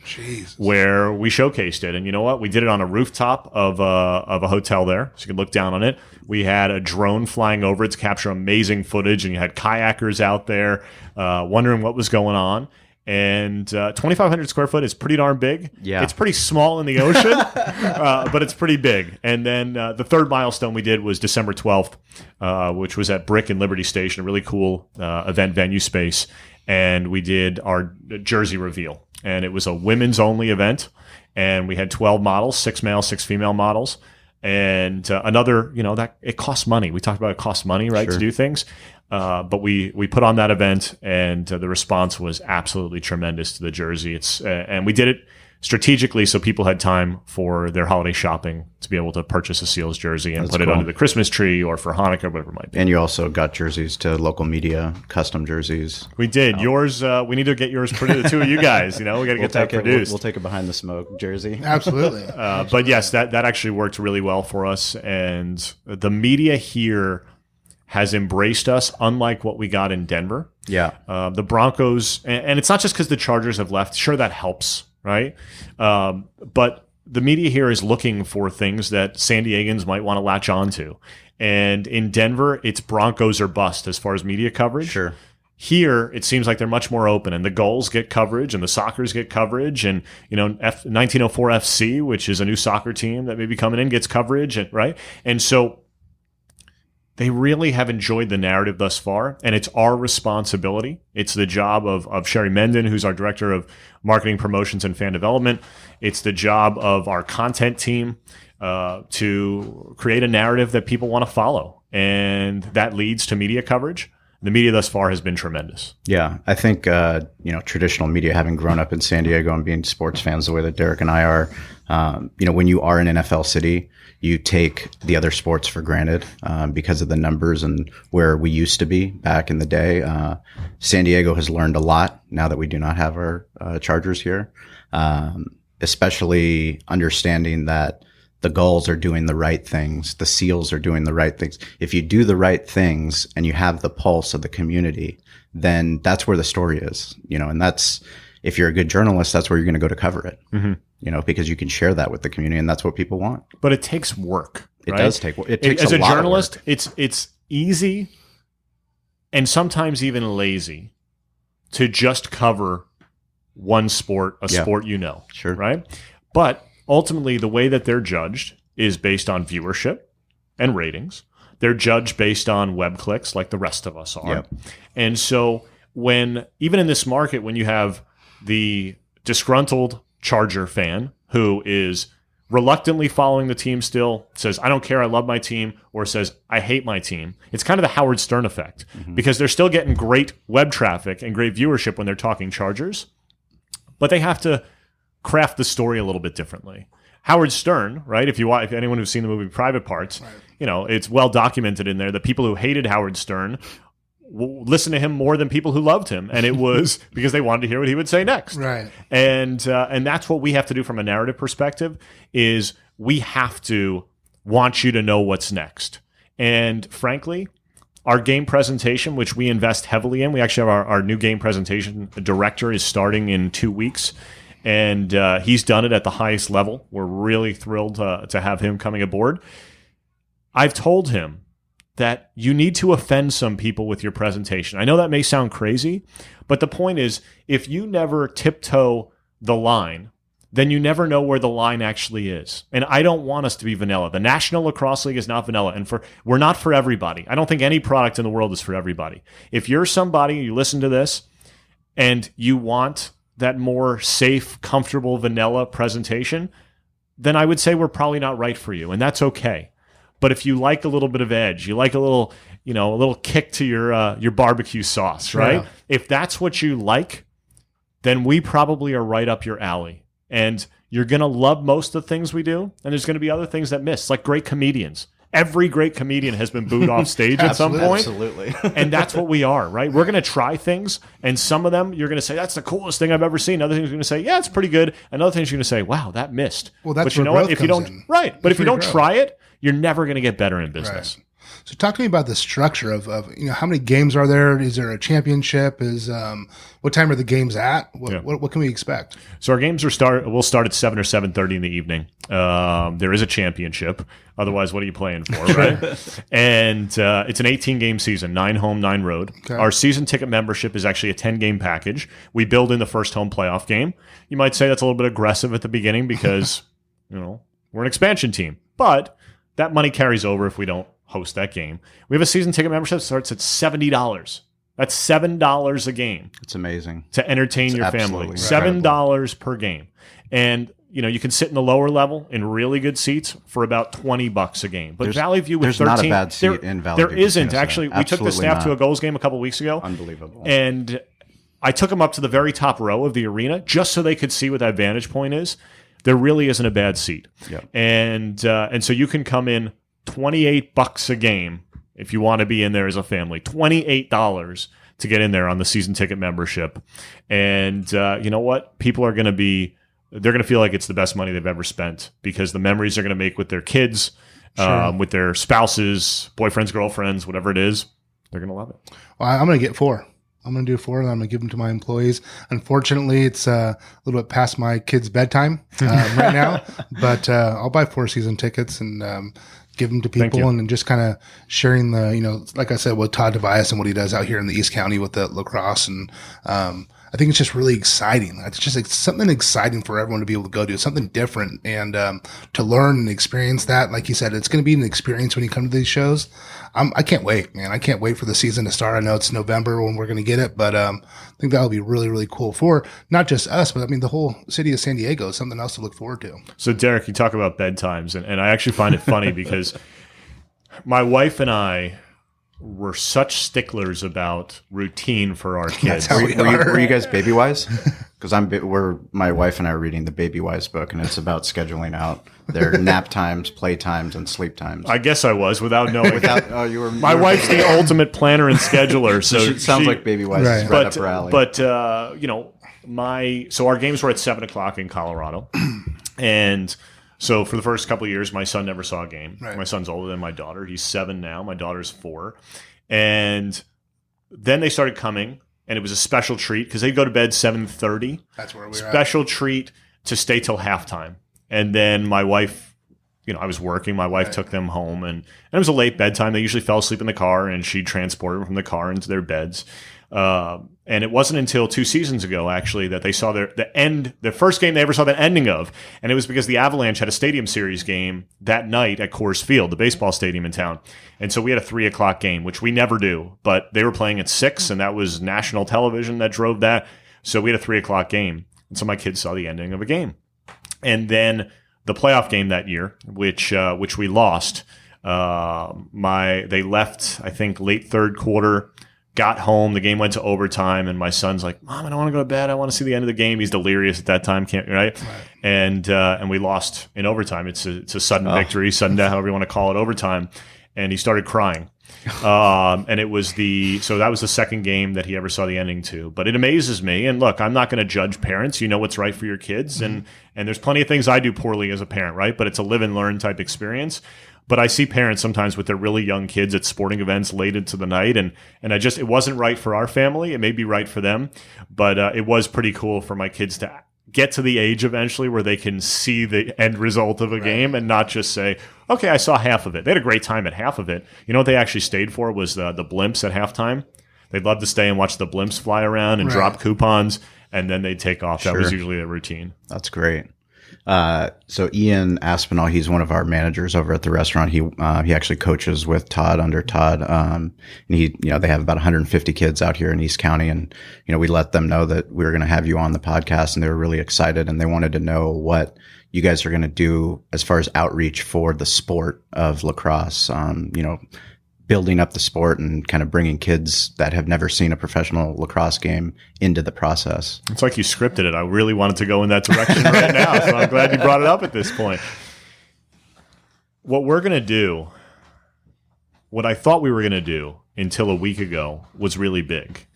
where we showcased it. And you know what? We did it on a rooftop of a hotel there, so you could look down on it. We had a drone flying over it to capture amazing footage, and you had kayakers out there wondering what was going on. And 2,500 square foot is pretty darn big. Yeah. It's pretty small in the ocean, but it's pretty big. And then the third milestone we did was December 12th, which was at Brick and Liberty Station, a really cool event venue space. And we did our jersey reveal. And it was a women's only event. And we had 12 models, 6 male, 6 female models. And another, that it costs money. We talked about it costs money, right, to do things. But we put on that event, and the response was absolutely tremendous to the jersey. And we did it strategically so people had time for their holiday shopping to be able to purchase a SEALs jersey and put it under the Christmas tree or for Hanukkah, whatever it might be. And you also got jerseys to local media, custom jerseys. We did. Yours, we need to get yours printed, the two of you guys. We got to get that produced. We'll take a behind the smoke jersey. Absolutely. But yes, that actually worked really well for us. And the media here has embraced us, unlike what we got in Denver. Yeah. The Broncos, and it's not just because the Chargers have left. Sure, that helps, right? But the media here is looking for things that San Diegans might want to latch onto. And in Denver, it's Broncos or bust as far as media coverage. Sure. Here, it seems like they're much more open, and the Gulls get coverage, and the Sockers get coverage, and 1904 FC, which is a new soccer team that may be coming in, gets coverage, and right. And so they really have enjoyed the narrative thus far, and it's our responsibility. It's the job of Sherry Menden, who's our director of marketing, promotions, and fan development. It's the job of our content team to create a narrative that people want to follow, and that leads to media coverage. The media thus far has been tremendous. Yeah, I think traditional media, having grown up in San Diego and being sports fans the way that Derek and I are, when you are an NFL city, you take the other sports for granted because of the numbers and where we used to be back in the day. San Diego has learned a lot now that we do not have our Chargers here, especially understanding that the Gulls are doing the right things. The SEALs are doing the right things. If you do the right things and you have the pulse of the community, then that's where the story is, and that's, if you're a good journalist, that's where you're going to go to cover it, because you can share that with the community, and that's what people want. But it takes work. It does take work. It takes as a a lot journalist, of work. it's easy and sometimes even lazy to just cover one sport, sport Sure. right? But ultimately, the way that they're judged is based on viewership and ratings. They're judged based on web clicks like the rest of us are. Yep. And so even in this market, when you have the disgruntled Charger fan who is reluctantly following the team still, says, I don't care, I love my team, or says, I hate my team. It's kind of the Howard Stern effect because they're still getting great web traffic and great viewership when they're talking Chargers, but they have to craft the story a little bit differently. Howard Stern, right? If anyone who's seen the movie Private Parts, it's well documented in there that people who hated Howard Stern listen to him more than people who loved him, and it was because they wanted to hear what he would say next. Right. And that's what we have to do from a narrative perspective is we have to want you to know what's next. And frankly, our game presentation, which we invest heavily in, we actually have our new game presentation director is starting in 2 weeks. And he's done it at the highest level. We're really thrilled to have him coming aboard. I've told him that you need to offend some people with your presentation. I know that may sound crazy, but the point is, if you never tiptoe the line, then you never know where the line actually is. And I don't want us to be vanilla. The National Lacrosse League is not vanilla, and we're not for everybody. I don't think any product in the world is for everybody. If you're somebody, you listen to this, and you want that more safe, comfortable, vanilla presentation, then I would say we're probably not right for you, and that's okay. But if you like a little bit of edge, you like a little kick to your barbecue sauce, right? Yeah. If that's what you like, then we probably are right up your alley. And you're going to love most of the things we do, and there's going to be other things that miss, like great comedians. Every great comedian has been booed off stage at some point. Absolutely. And that's what we are, right? We're going to try things, and some of them you're going to say, that's the coolest thing I've ever seen. Other things you're going to say, yeah, it's pretty good. And other things you're going to say, wow, that missed. Well, that's but you know where what? growth If you comes don't, in. right. But if you don't growth. try it, you're never going to get better in business. Right. So talk to me about the structure of how many games are there? Is there a championship? What time are the games at? What can we expect? So our games will start at 7 or 7:30 in the evening. There is a championship. Otherwise, what are you playing for, right? And it's an 18-game season, 9 home, 9 road. Okay. Our season ticket membership is actually a 10-game package. We build in the first home playoff game. You might say that's a little bit aggressive at the beginning because, we're an expansion team. But that money carries over if we don't host that game. We have a season ticket membership that starts at $70. That's $7 a game. It's amazing. To entertain your family. Incredible. $7 per game. And you can sit in the lower level in really good seats for about $20 a game. But Valley View with 13, there's not a bad seat in Valley View. There isn't. Casino. Actually, we took the staff to a Goals game a couple weeks ago. Unbelievable. And I took them up to the very top row of the arena just so they could see what that vantage point is. There really isn't a bad seat. Yep. And so you can come in $28 a game if you want to be in there as a family. $28 to get in there on the season ticket membership. And you know what? People are going to they're going to feel like it's the best money they've ever spent because the memories they're going to make with their kids, with their spouses, boyfriends, girlfriends, whatever it is, they're going to love it. Well, I'm going to get 4. I'm going to do 4, and I'm going to give them to my employees. Unfortunately, it's a little bit past my kids' bedtime right now, but I'll buy 4 season tickets and give them to people, and then just kind of sharing like I said, with Todd Tobias and what he does out here in the East County with the lacrosse. And I think it's just really exciting. It's something exciting for everyone to be able to go do. It's something different, and to learn and experience that. Like you said, it's going to be an experience when you come to these shows. I can't wait, man. I can't wait for the season to start. I know it's November when we're going to get it, but I think that'll be really, really cool for not just us, but the whole city of San Diego is something else to look forward to. So, Derek, you talk about bedtimes, and I actually find it funny because my wife and I were such sticklers about routine for our kids. Were you guys baby wise? Because my wife and I are reading the Baby Wise book, and it's about scheduling out their nap times, play times, and sleep times. I guess I was without knowing. My wife's the ultimate planner and scheduler, so she sounds like Baby Wise is right up her alley. But so our games were at 7:00 in Colorado, and so for the first couple of years, my son never saw a game. Right. My son's older than my daughter. He's 7 now. My daughter's 4, and then they started coming. And it was a special treat because they'd go to bed 7:30. That's where we were Special treat to stay till halftime. And then my wife, I was working. My wife took them home. And it was a late bedtime. They usually fell asleep in the car, and she'd transport them from the car into their beds. And it wasn't until 2 seasons ago, actually, that they saw the first game they ever saw the ending of. And it was because the Avalanche had a Stadium Series game that night at Coors Field, the baseball stadium in town. And so we had a 3:00 game, which we never do. But they were playing at 6, and that was national television that drove that. So we had a 3:00 game. And so my kids saw the ending of a game. And then the playoff game that year, which we lost, they left, I think, late third quarter. Got home, the game went to overtime, and my son's like, "Mom, I don't want to go to bed. I want to see the end of the game." He's delirious at that time, right? And we lost in overtime. It's a sudden victory, sudden death, however you want to call it, overtime. And he started crying. And it was that was the second game that he ever saw the ending to. But it amazes me. And look, I'm not going to judge parents. You know what's right for your kids, and there's plenty of things I do poorly as a parent, right? But it's a live and learn type experience. But I see parents sometimes with their really young kids at sporting events late into the night, and it wasn't right for our family. It may be right for them, but it was pretty cool for my kids to get to the age eventually where they can see the end result of a game and not just say, okay, I saw half of it. They had a great time at half of it. You know what they actually stayed for was the blimps at halftime. They'd love to stay and watch the blimps fly around and drop coupons, and then they'd take off. That was usually their routine. That's great. So Ian Aspinall, he's one of our managers over at the restaurant. He actually coaches with Todd under Todd. And they have about 150 kids out here in East County. And, we let them know that we were going to have you on the podcast, and they were really excited, and they wanted to know what you guys are going to do as far as outreach for the sport of lacrosse. Building up the sport and kind of bringing kids that have never seen a professional lacrosse game into the process. It's like you scripted it. I really wanted to go in that direction right now, so I'm glad you brought it up at this point. What we're going to do what I thought we were going to do until a week ago was really big.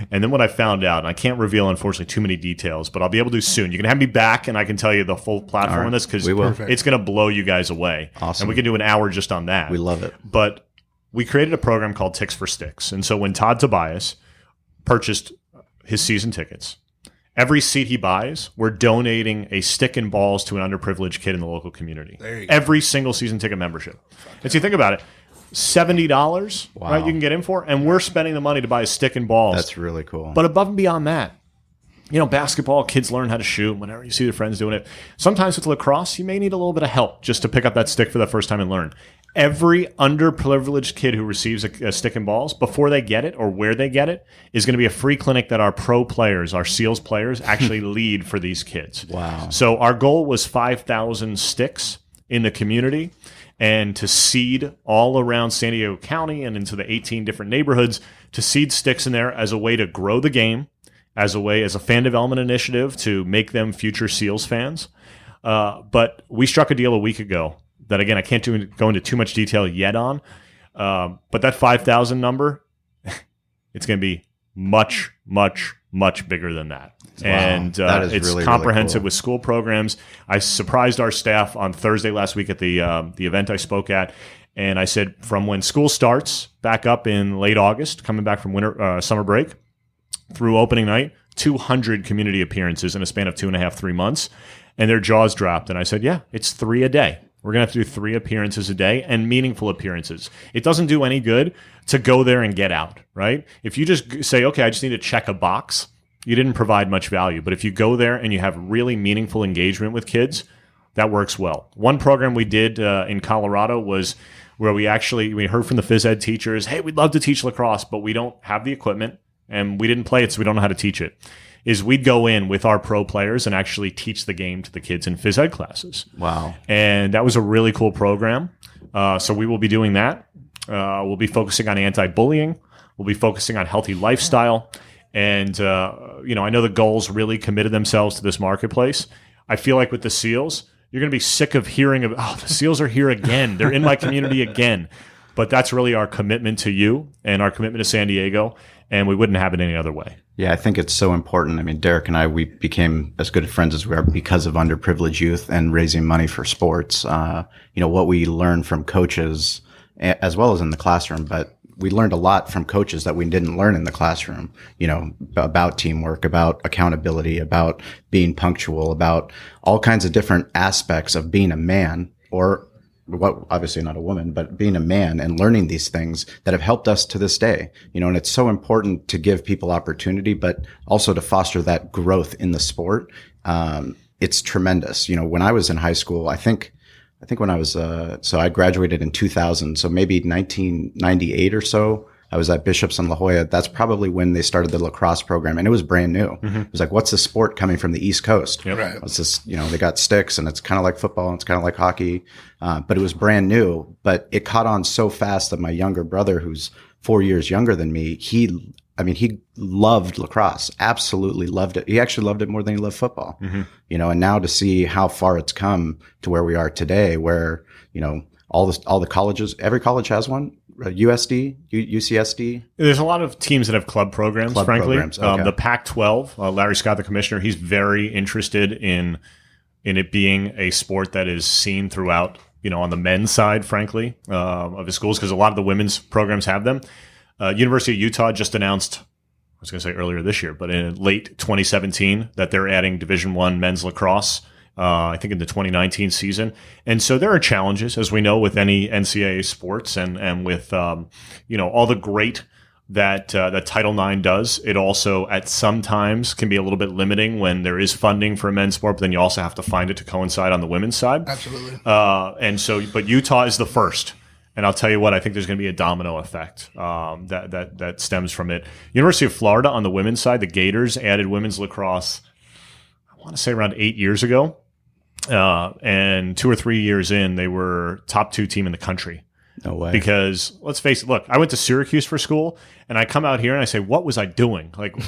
And then what I found out, and I can't reveal, unfortunately, too many details, but I'll be able to soon. You can have me back, and I can tell you the full platform on this, because it's going to blow you guys away. Awesome. And we can do an hour just on that. We love it. But we created a program called Ticks for Sticks. And so when Todd Tobias purchased his season tickets, every seat he buys, we're donating a stick and balls to an underprivileged kid in the local community. There you go. Every single season ticket membership. And so you think about it. $70, right? You can get in for, and we're spending the money to buy a stick and balls. That's really cool. But above and beyond that, basketball, kids learn how to shoot whenever you see their friends doing it. Sometimes with lacrosse, you may need a little bit of help just to pick up that stick for the first time and learn. Every underprivileged kid who receives a stick and balls, before they get it or where they get it, is going to be a free clinic that our pro players, our SEALs players, actually lead for these kids. Wow. So our goal was 5,000 sticks in the community, and to seed all around San Diego County and into the 18 different neighborhoods, to seed sticks in there as a way to grow the game, as a fan development initiative to make them future SEALs fans. But we struck a deal a week ago that, again, I can't go into too much detail yet on. But that 5,000 number, it's going to be much, much, much bigger than that. Wow. And it's really, comprehensive, really cool, with school programs. I surprised our staff on Thursday last week at the event I spoke at, and I said, from when school starts back up in late August, coming back from summer break, through opening night, 200 community appearances in a span of 2.5, 3 months, and their jaws dropped. And I said, yeah, it's 3 a day. We're going to have to do 3 appearances a day, and meaningful appearances. It doesn't do any good to go there and get out, right? If you just say, okay, I just need to check a box, you didn't provide much value. But if you go there and you have really meaningful engagement with kids, that works well. One program we did in Colorado was where we heard from the phys ed teachers, hey, we'd love to teach lacrosse, but we don't have the equipment, and we didn't play it, so we don't know how to teach it. Is we'd go in with our pro players and actually teach the game to the kids in phys ed classes. Wow. And that was a really cool program. So we will be doing that. We'll be focusing on anti-bullying. We'll be focusing on healthy lifestyle. And, I know the goals really committed themselves to this marketplace. I feel like with the SEALs, you're going to be sick of hearing of, the SEALs are here again. They're in my community again. But that's really our commitment to you and our commitment to San Diego. And we wouldn't have it any other way. Yeah, I think it's so important. I mean, Derek and I, we became as good friends as we are because of underprivileged youth and raising money for sports. What we learned from coaches as well as in the classroom, but we learned a lot from coaches that we didn't learn in the classroom, about teamwork, about accountability, about being punctual, about all kinds of different aspects of being a man, or obviously not a woman, but being a man, and learning these things that have helped us to this day, and it's so important to give people opportunity, but also to foster that growth in the sport. It's tremendous. When I was in high school, I think when I was, so I graduated in 2000. So maybe 1998 or so, I was at Bishop's in La Jolla. That's probably when they started the lacrosse program, and it was brand new. Mm-hmm. It was like, what's the sport coming from the East Coast? Yep. Right. What's this? They got sticks, and it's kind of like football, and it's kind of like hockey, but it was brand new. But it caught on so fast that my younger brother, who's 4 years younger than me, he loved lacrosse, absolutely loved it. He actually loved it more than he loved football. Mm-hmm. And now to see how far it's come to where we are today, where all the colleges, every college has one. USD, UCSD. There's a lot of teams that have club programs, frankly. Okay. The Pac-12, Larry Scott, the commissioner, he's very interested in it being a sport that is seen throughout, on the men's side, frankly, of his schools, because a lot of the women's programs have them. University of Utah just announced, I was going to say earlier this year, but in late 2017, that they're adding Division I men's lacrosse, I think in the 2019 season. And so there are challenges, as we know, with any NCAA sports and with, all the great that Title IX does. It also at some times can be a little bit limiting when there is funding for a men's sport, but then you also have to find it to coincide on the women's side. Absolutely. But Utah is the first. And I'll tell you what, I think there's going to be a domino effect that stems from it. University of Florida on the women's side, the Gators added women's lacrosse, I want to say around 8 years ago. And 2 or 3 years in, they were top 2 team in the country. No way. Because let's face it, look, I went to Syracuse for school, and I come out here and I say, what was I doing? Like,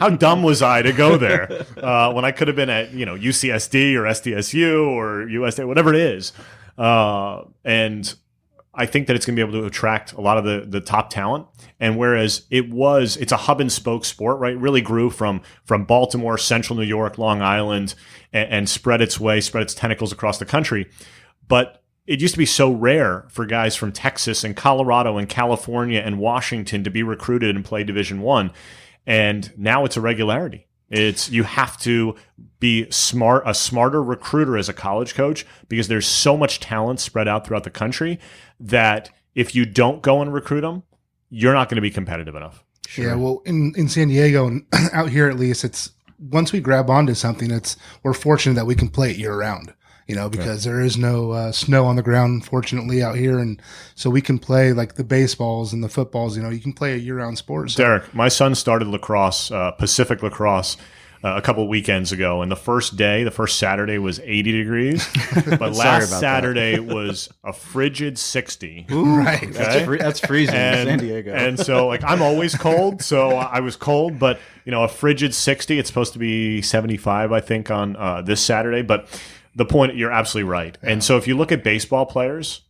how dumb was I to go there when I could have been at, UCSD or SDSU or USD, whatever it is. And I think that it's going to be able to attract a lot of the top talent. And whereas it's a hub and spoke sport, right? It really grew from Baltimore, Central New York, Long Island, and spread its tentacles across the country. But it used to be so rare for guys from Texas and Colorado and California and Washington to be recruited and play Division I. And now it's a regularity. You have to be a smarter recruiter as a college coach, because there's so much talent spread out throughout the country that if you don't go and recruit them, you're not going to be competitive enough. Sure. Yeah, well, in San Diego and out here at least, it's once we grab onto something, we're fortunate that we can play it year round. Because there is no snow on the ground, fortunately, out here. And so we can play like the baseballs and the footballs. You can play a year-round sport. So. Derek, my son started lacrosse, Pacific lacrosse, a couple of weekends ago. And the first Saturday was 80 degrees. But last Saturday was a frigid 60. Ooh, right. Okay? That's freezing in San Diego. And so, I'm always cold. So I was cold. But, a frigid 60. It's supposed to be 75, I think, on this Saturday. But the point, you're absolutely right. Yeah. And so if you look at baseball players,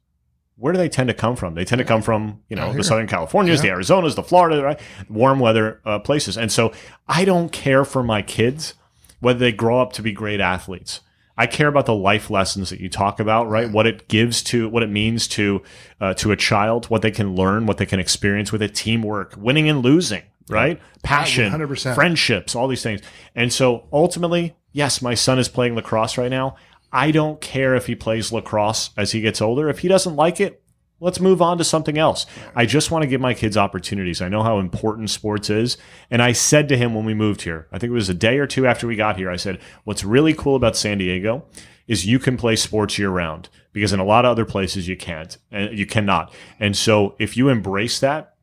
where do they tend to come from? They tend to come from, the Southern Californias, the Arizonas, the Florida, right? Warm weather places. And so I don't care for my kids whether they grow up to be great athletes. I care about the life lessons that you talk about, right? What it means to a child, what they can learn, what they can experience with it, teamwork, winning and losing, right? Passion, 100%. Friendships, all these things. And so ultimately, yes, my son is playing lacrosse right now. I don't care if he plays lacrosse as he gets older. If he doesn't like it, let's move on to something else. I just want to give my kids opportunities. I know how important sports is. And I said to him when we moved here, I think it was a day or two after we got here, I said, what's really cool about San Diego is you can play sports year round, because in a lot of other places you can't, and you cannot. And so if you embrace that,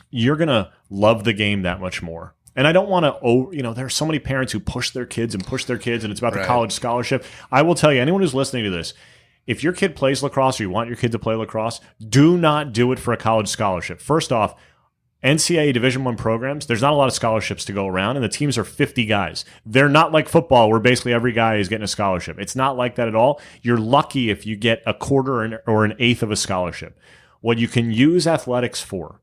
you're going to love the game that much more. And I don't want to, there are so many parents who push their kids, and it's about the college scholarship. I will tell you, anyone who's listening to this, if your kid plays lacrosse or you want your kid to play lacrosse, do not do it for a college scholarship. First off, NCAA Division I programs, there's not a lot of scholarships to go around, and the teams are 50 guys. They're not like football where basically every guy is getting a scholarship. It's not like that at all. You're lucky if you get a quarter or an eighth of a scholarship. What you can use athletics for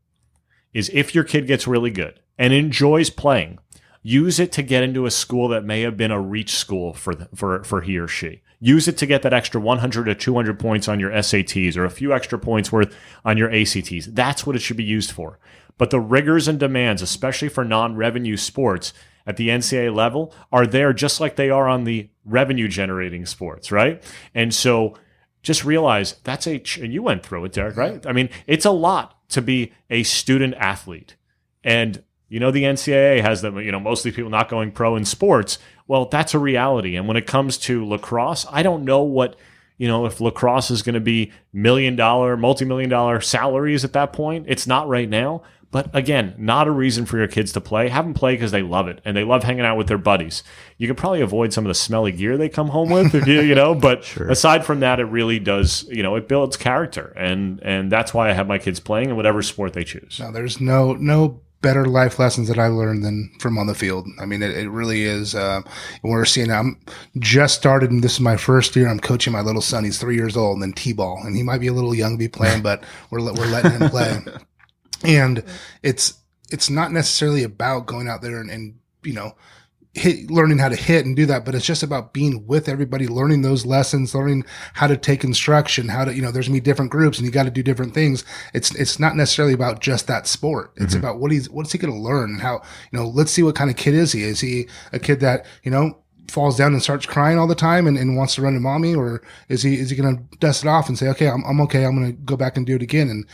is if your kid gets really good and enjoys playing, use it to get into a school that may have been a reach school for he or she. Use it to get that extra 100 or 200 points on your SATs, or a few extra points worth on your ACTs. That's what it should be used for. But the rigors and demands, especially for non-revenue sports at the NCAA level, are there just like they are on the revenue-generating sports, right? And so just realize and you went through it, Derek, right? I mean, it's a lot to be a student athlete. And the NCAA has them, mostly people not going pro in sports. Well, that's a reality. And when it comes to lacrosse, I don't know what, if lacrosse is going to be multi-million-dollar salaries at that point. It's not right now. But again, not a reason for your kids to play. Have them play because they love it and they love hanging out with their buddies. You can probably avoid some of the smelly gear they come home with, if but sure. Aside from that, it really does, it builds character. And that's why I have my kids playing in whatever sport they choose. No, there's no better life lessons that I learned than from on the field. I mean, it really is. We're seeing, I'm just started, and this is my first year. I'm coaching my little son. He's 3 years old, and then T-ball, and he might be a little young to be playing, but we're letting him play. And it's not necessarily about going out there and learning how to hit and do that, but it's just about being with everybody, learning those lessons, learning how to take instruction, how to, there's gonna be different groups and you got to do different things. It's not necessarily about just that sport. It's about what's he going to learn, and how, let's see what kind of kid is he. Is he a kid that, falls down and starts crying all the time and wants to run to mommy, or is he going to dust it off and say, okay, I'm okay. I'm going to go back and do it again. And,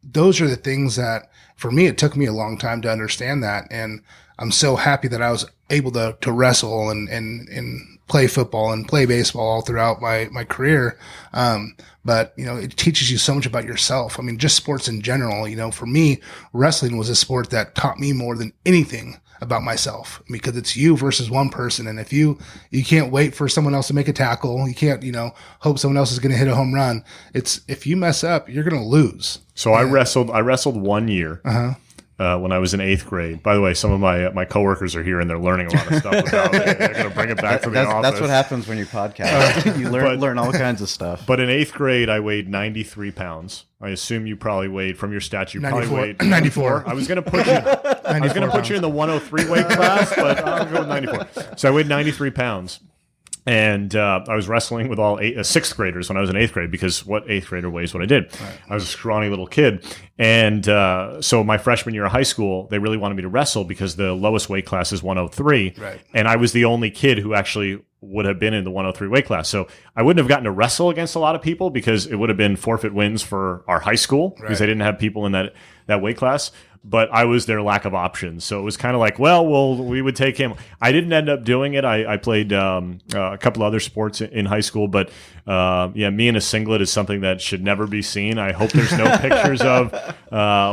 those are the things that for me, it took me a long time to understand that. And I'm so happy that I was able to wrestle and play football and play baseball all throughout my career. But, it teaches you so much about yourself. I mean, just sports in general, for me, wrestling was a sport that taught me more than anything about myself, because it's you versus one person. And if you can't wait for someone else to make a tackle, you can't, hope someone else is going to hit a home run. If you mess up, you're going to lose. So I wrestled 1 year. when I was in 8th grade. By the way, some of my coworkers are here and they're learning a lot of stuff about me. They're going to bring it back to the office. That's what happens when you podcast. You learn all kinds of stuff. But in 8th grade, I weighed 93 pounds. I assume you probably weighed, from your stats, you 94. probably weighed 94. I was going to put you in the 103 weight class, but I'll go with 94. So I weighed 93 pounds. And I was wrestling with all 6th graders when I was in 8th grade, because what 8th grader weighs what I did. Right. I was a scrawny little kid. And so my freshman year of high school, they really wanted me to wrestle because the lowest weight class is 103. Right. And I was the only kid who actually would have been in the 103 weight class. So I wouldn't have gotten to wrestle against a lot of people because it would have been forfeit wins for our high school because they didn't have people in that weight class. But I was their lack of options. So it was kind of like, well, we would take him. I didn't end up doing it. I played a couple other sports in high school. But, me in a singlet is something that should never be seen. I hope there's no pictures of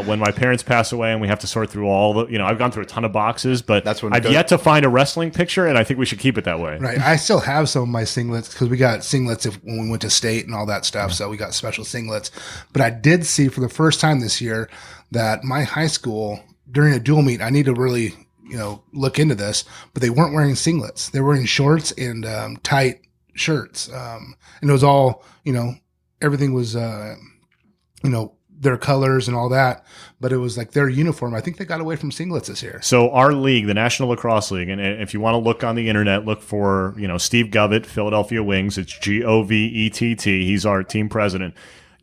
when my parents pass away and we have to sort through all the, I've gone through a ton of boxes, but I've yet to find a wrestling picture, and I think we should keep it that way. Right. I still have some of my singlets because we got singlets when we went to state and all that stuff. So we got special singlets. But I did see for the first time this year that my high school, during a dual meet, I need to really, look into this, but they weren't wearing singlets. They were wearing shorts and tight shirts. And it was all, everything was, their colors and all that, but it was like their uniform. I think they got away from singlets this year. So our league, the National Lacrosse League, and if you want to look on the internet, look for, Steve Govett, Philadelphia Wings. It's Govett. He's our team president.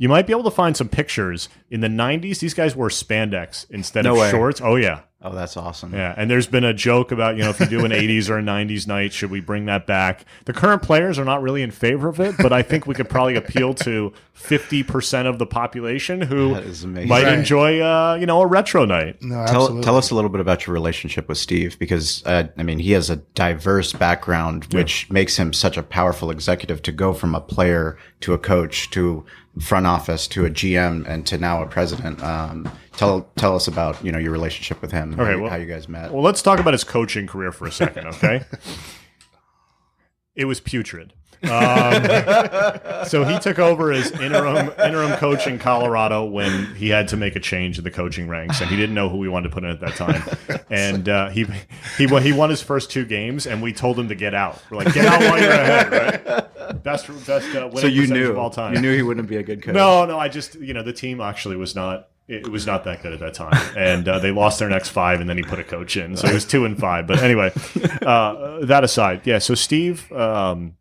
You might be able to find some pictures. In the 90s, these guys wore spandex instead of shorts. Oh, yeah. Oh, that's awesome. Yeah, and there's been a joke about, if you do an 80s or a 90s night, should we bring that back? The current players are not really in favor of it, but I think we could probably appeal to 50% of the population who might enjoy, a retro night. No, absolutely. Tell us a little bit about your relationship with Steve, because, he has a diverse background, which makes him such a powerful executive to go from a player to a coach to front office to a GM and to now a president. Tell us about, your relationship with him, how you guys met. Well, let's talk about his coaching career for a second, okay? It was putrid. So he took over as interim coach in Colorado when he had to make a change in the coaching ranks, and he didn't know who we wanted to put in at that time. And he won his first 2 games, and we told him to get out. We're like, get out while you're ahead, right? Best winning percentage of all time. You knew he wouldn't be a good coach. No. I just the team actually was not. It was not that good at that time, and they lost their next 5, and then he put a coach in, so it was 2-5. But anyway, that aside, yeah. So Steve will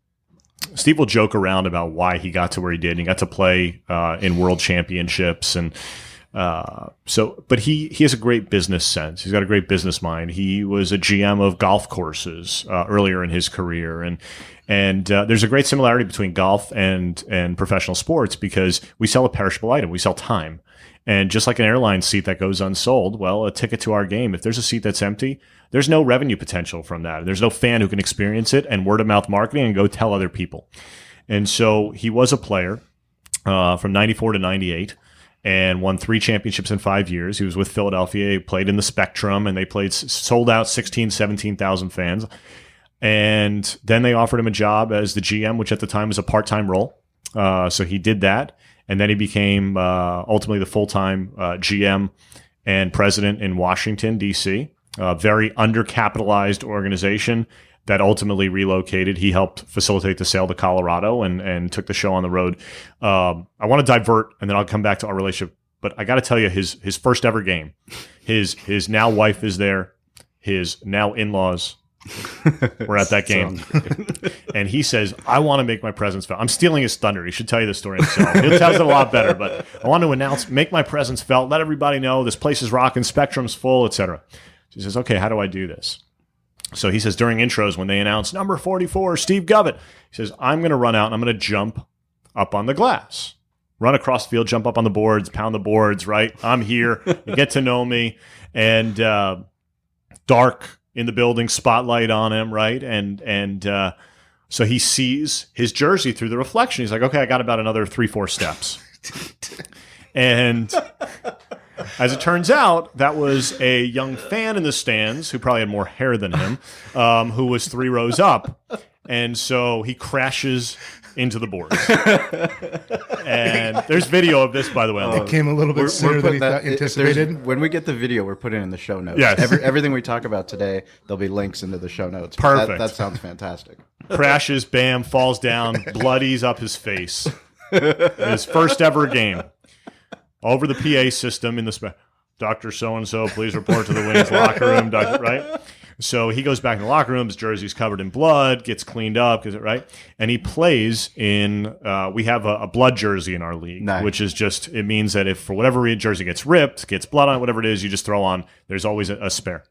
joke around about why he got to where he did. And he got to play in world championships, and but he has a great business sense. He's got a great business mind. He was a GM of golf courses earlier in his career, and there's a great similarity between golf and professional sports because we sell a perishable item. We sell time. And just like an airline seat that goes unsold, well, a ticket to our game, if there's a seat that's empty, there's no revenue potential from that. There's no fan who can experience it and word-of-mouth marketing and go tell other people. And so he was a player from 94 to 98 and won 3 championships in 5 years. He was with Philadelphia. He played in the Spectrum, and they sold out 17,000 fans. And then they offered him a job as the GM, which at the time was a part-time role. So he did that. And then he became ultimately the full-time GM and president in Washington, D.C., a very undercapitalized organization that ultimately relocated. He helped facilitate the sale to Colorado and took the show on the road. I want to divert, and then I'll come back to our relationship. But I got to tell you, his first ever game, his now wife is there, his now in-laws were at that game. And he says, I want to make my presence felt. I'm stealing his thunder. He should tell you the story himself. He tells it a lot better, but I want to make my presence felt, let everybody know this place is rocking, Spectrum's full, etc. He says, okay, how do I do this? So he says during intros when they announce number 44, Steve Govett, he says, I'm going to run out and I'm going to jump up on the glass. Run across the field, jump up on the boards, pound the boards, right? I'm here. You get to know me. And dark in the building, spotlight on him, right? And so he sees his jersey through the reflection. He's like, okay, I got about another 3-4 steps. And as it turns out, that was a young fan in the stands who probably had more hair than him, who was 3 rows up. And so he crashes into the boards. And there's video of this, by the way. It came a little bit sooner than he anticipated. When we get the video, we're putting it in the show notes. Yes. Everything we talk about today, there'll be links into the show notes. Perfect. That sounds fantastic. Crashes, bam, falls down, bloodies up his face. His first ever game. Over the PA system in the Dr. So-and-so, please report to the Wings locker room, right? So he goes back in the locker room, his jersey's covered in blood, gets cleaned up, right? And he plays in, we have a blood jersey in our league, nice. Which is just, it means that if for whatever reason jersey gets ripped, gets blood on it, whatever it is, you just throw on, there's always a spare.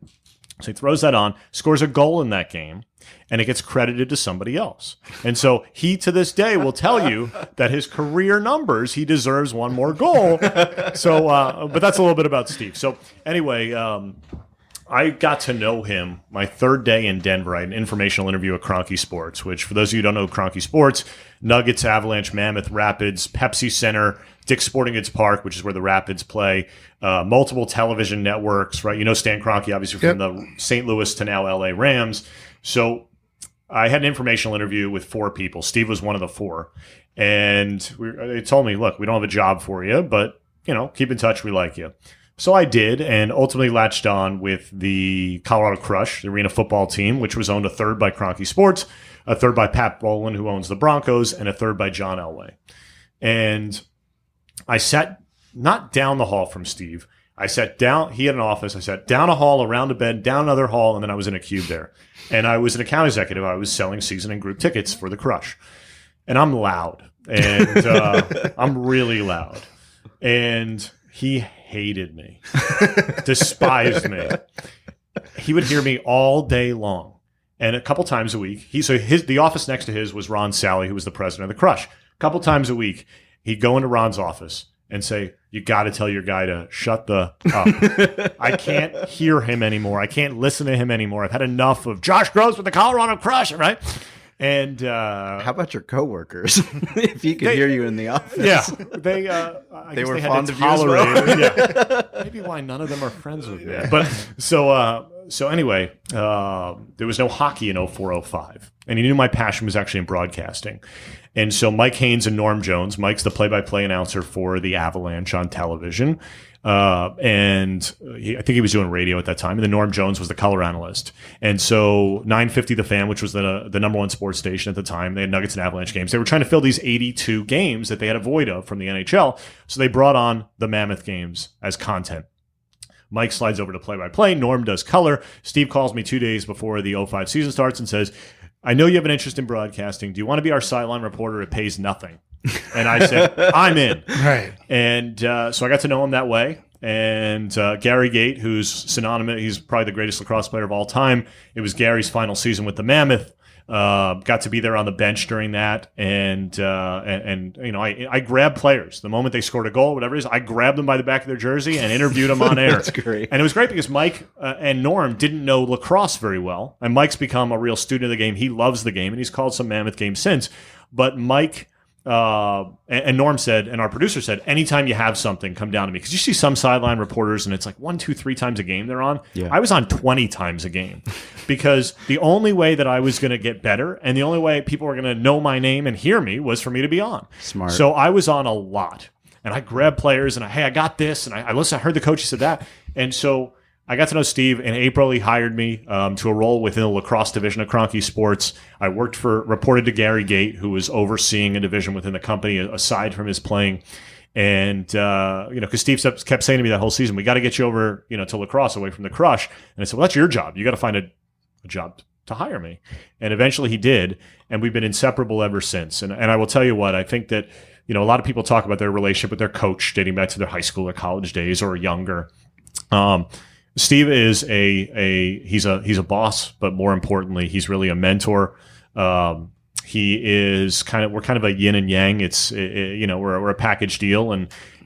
So he throws that on, scores a goal in that game, and it gets credited to somebody else. And so he, to this day, will tell you that his career numbers, he deserves one more goal. So, but that's a little bit about Steve. So anyway, I got to know him my third day in Denver. I had an informational interview at Kroenke Sports, which for those of you who don't know Kroenke Sports, Nuggets, Avalanche, Mammoth, Rapids, Pepsi Center, Dick's Sporting Goods Park, which is where the Rapids play, multiple television networks, right? You know Stan Kroenke, obviously, from the St. Louis to now LA Rams. So I had an informational interview with 4 people. Steve was one of the 4. And they told me, look, we don't have a job for you, but, keep in touch. We like you. So I did, and ultimately latched on with the Colorado Crush, the arena football team, which was owned a third by Kroenke Sports, a third by Pat Bolin, who owns the Broncos, and a third by John Elway. And I sat not down the hall from Steve. I sat down. He had an office. I sat down a hall, around a bed, down another hall, and then I was in a cube there. And I was an account executive. I was selling season and group tickets for the Crush. And I'm loud. And I'm really loud. And he hated me, despised me. He would hear me all day long. And a couple times a week, the office next to his was Ron Sally, who was the president of the Crush. A couple times a week, he'd go into Ron's office and say, you got to tell your guy to shut the up. I can't hear him anymore. I can't listen to him anymore. I've had enough of Josh Gross with the Colorado Crush, right? And how about your coworkers? If he could hear you in the office, yeah, they were fond of you as well. Yeah, maybe why none of them are friends with me. Yeah. But so anyway, there was no hockey in 04-05, and he knew my passion was actually in broadcasting. And so Mike Haynes and Norm Jones, Mike's the play-by-play announcer for the Avalanche on television. And I think he was doing radio at that time. And then Norm Jones was the color analyst. And so 950 The Fan, which was the number one sports station at the time, they had Nuggets and Avalanche games. They were trying to fill these 82 games that they had a void of from the NHL. So they brought on the Mammoth games as content. Mike slides over to play-by-play. Norm does color. Steve calls me 2 days before the 05 season starts and says, I know you have an interest in broadcasting. Do you want to be our sideline reporter? It pays nothing. And I said, I'm in. Right. And so I got to know him that way. And Gary Gate, who's synonymous, he's probably the greatest lacrosse player of all time. It was Gary's final season with the Mammoth. Got to be there on the bench during that. And I grabbed players. The moment they scored a goal, whatever it is, I grabbed them by the back of their jersey and interviewed them on air. That's great. And it was great because Mike and Norm didn't know lacrosse very well. And Mike's become a real student of the game. He loves the game, and he's called some Mammoth games since. But Mike... and Norm said, and our producer said, anytime you have something, come down to me. Because you see some sideline reporters, and it's like 1, 2, 3 times a game they're on. Yeah. I was on 20 times a game because the only way that I was going to get better and the only way people were going to know my name and hear me was for me to be on. Smart. So I was on a lot. And I grabbed players, and I got this, and I listened. I heard the coach said that. And so I got to know Steve. In April, he hired me to a role within the lacrosse division of Kroenke Sports. I reported to Gary Gate, who was overseeing a division within the company aside from his playing. And, because Steve kept saying to me that whole season, we got to get you over, to lacrosse away from the Crush. And I said, well, that's your job. You got to find a job to hire me. And eventually he did. And we've been inseparable ever since. And I will tell you what, I think that, a lot of people talk about their relationship with their coach dating back to their high school or college days or younger. Steve is he's a boss, but more importantly, he's really a mentor. He is we're kind of a yin and yang. We're a package deal,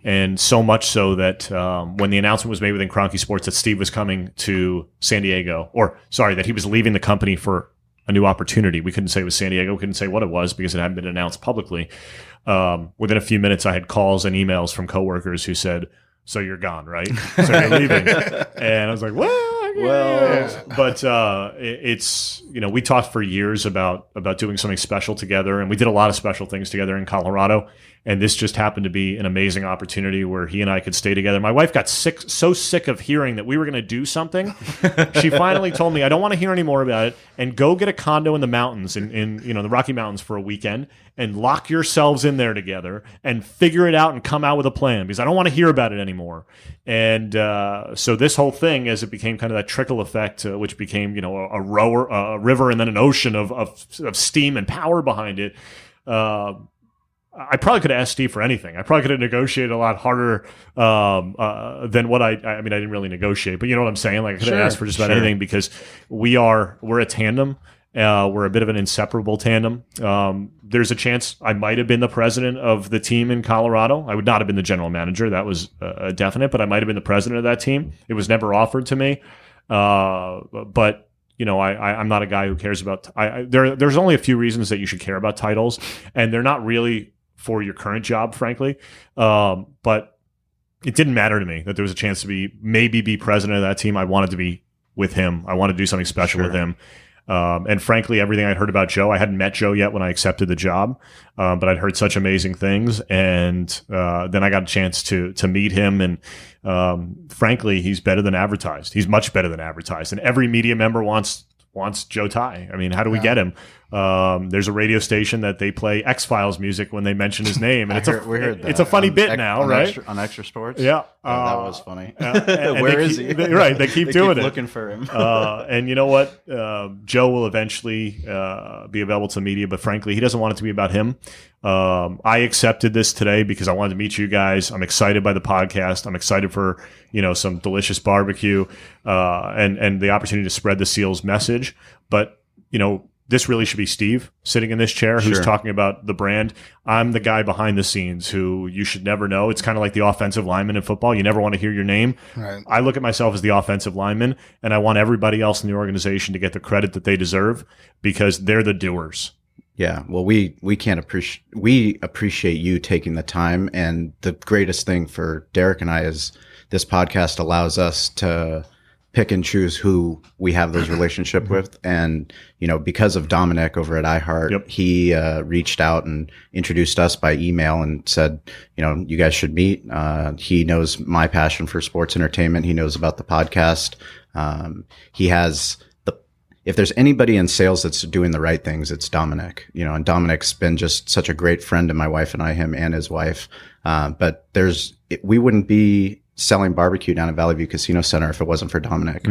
and so much so that when the announcement was made within Kroenke Sports that Steve was coming to San Diego, that he was leaving the company for a new opportunity. We couldn't say it was San Diego. We couldn't say what it was because it hadn't been announced publicly. Within a few minutes, I had calls and emails from coworkers who said, so you're gone, right? So you're leaving. And I was like, well, Well, but it's, we talked for years about doing something special together, and we did a lot of special things together in Colorado. And this just happened to be an amazing opportunity where he and I could stay together. My wife got so sick of hearing that we were going to do something. She finally told me, I don't want to hear any more about it, and go get a condo in the mountains, in the Rocky Mountains for a weekend, and lock yourselves in there together and figure it out and come out with a plan, because I don't want to hear about it anymore. And so this whole thing, as it became kind of that trickle effect, which became, a river and then an ocean of steam and power behind it, I probably could have asked Steve for anything. I probably could have negotiated a lot harder than what I mean, I didn't really negotiate, but you know what I'm saying? Like, I could have asked for just about anything, because we're a tandem. We're a bit of an inseparable tandem. There's a chance I might have been the president of the team in Colorado. I would not have been the general manager. That was a definite, but I might have been the president of that team. It was never offered to me. But I'm not a guy who cares about. There's only a few reasons that you should care about titles, and they're not really for your current job, frankly. But it didn't matter to me that there was a chance to be president of that team. I wanted to be with him. I wanted to do something special with him. And frankly, everything I'd heard about Joe, I hadn't met Joe yet when I accepted the job, but I'd heard such amazing things. And then I got a chance to meet him. And frankly, he's better than advertised. He's much better than advertised. And every media member wants Joe Tsai. I mean, how do we get him? There's a radio station that they play X-Files music when they mention his name. And it's a funny bit now, right? On Extra Sports? Yeah. That was funny. Where is he? Right. They keep doing it. Looking for him. And you know what? Joe will eventually be available to the media, but frankly, he doesn't want it to be about him. I accepted this today because I wanted to meet you guys. I'm excited by the podcast. I'm excited for, some delicious barbecue, and the opportunity to spread the SEALs message. But, this really should be Steve sitting in this chair who's talking about the brand. I'm the guy behind the scenes who you should never know. It's kind of like the offensive lineman in football. You never want to hear your name. Right. I look at myself as the offensive lineman, and I want everybody else in the organization to get the credit that they deserve, because they're the doers. Yeah, well, we appreciate you taking the time, and the greatest thing for Derek and I is this podcast allows us to pick and choose who we have those relationship with. And, because of Dominic over at iHeart, he reached out and introduced us by email and said, you guys should meet. He knows my passion for sports entertainment. He knows about the podcast. He has if there's anybody in sales that's doing the right things, it's Dominic, and Dominic's been just such a great friend to my wife and I, him and his wife. But we wouldn't be selling barbecue down at Valley View Casino Center if it wasn't for Dominic.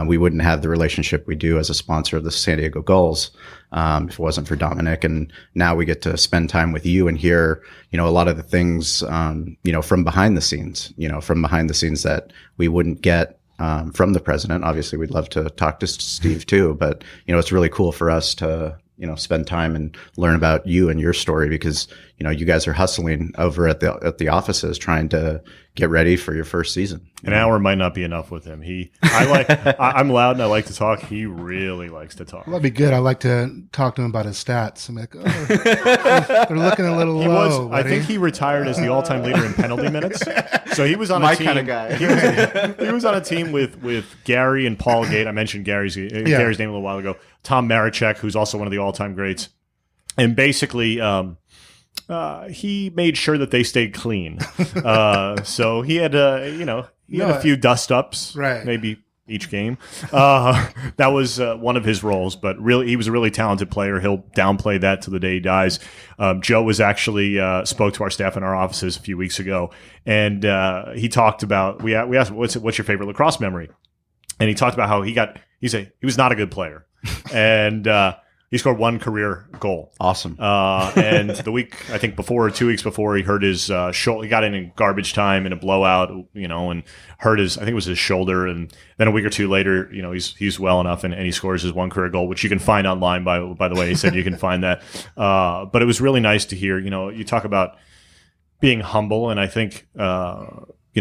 We wouldn't have the relationship we do as a sponsor of the San Diego Gulls if it wasn't for Dominic. And now we get to spend time with you and hear, a lot of the things, from behind the scenes, that we wouldn't get from the president. Obviously, we'd love to talk to Steve too, but it's really cool for us to spend time and learn about you and your story, because you guys are hustling over at the offices trying to get ready for your first season. An hour might not be enough with him. I'm loud and I like to talk. He really likes to talk. Well, that'd be good. I like to talk to him about his stats. I'm like, they're looking a little low. I think he retired as the all-time leader in penalty minutes. So he was on my a team. kind of guy. He was on a team with Gary and Paul Gate. I mentioned Gary's name a little while ago. Tom Marichek, who's also one of the all-time greats, and basically. He made sure that they stayed clean. So he had, a few dust ups, right? Maybe each game. That was one of his roles, but really, he was a really talented player. He'll downplay that to the day he dies. Joe was actually spoke to our staff in our offices a few weeks ago, and he talked about. We asked, "What's your favorite lacrosse memory?" And he talked about how he was not a good player, and. He scored one career goal. Awesome. And the week, I think 2 weeks before, he hurt his shoulder. He got in garbage time in a blowout, and hurt I think it was his shoulder. And then a week or two later, he's well enough and he scores his one career goal, which you can find online, by the way. He said you can find that. But it was really nice to hear, you talk about being humble. And I think,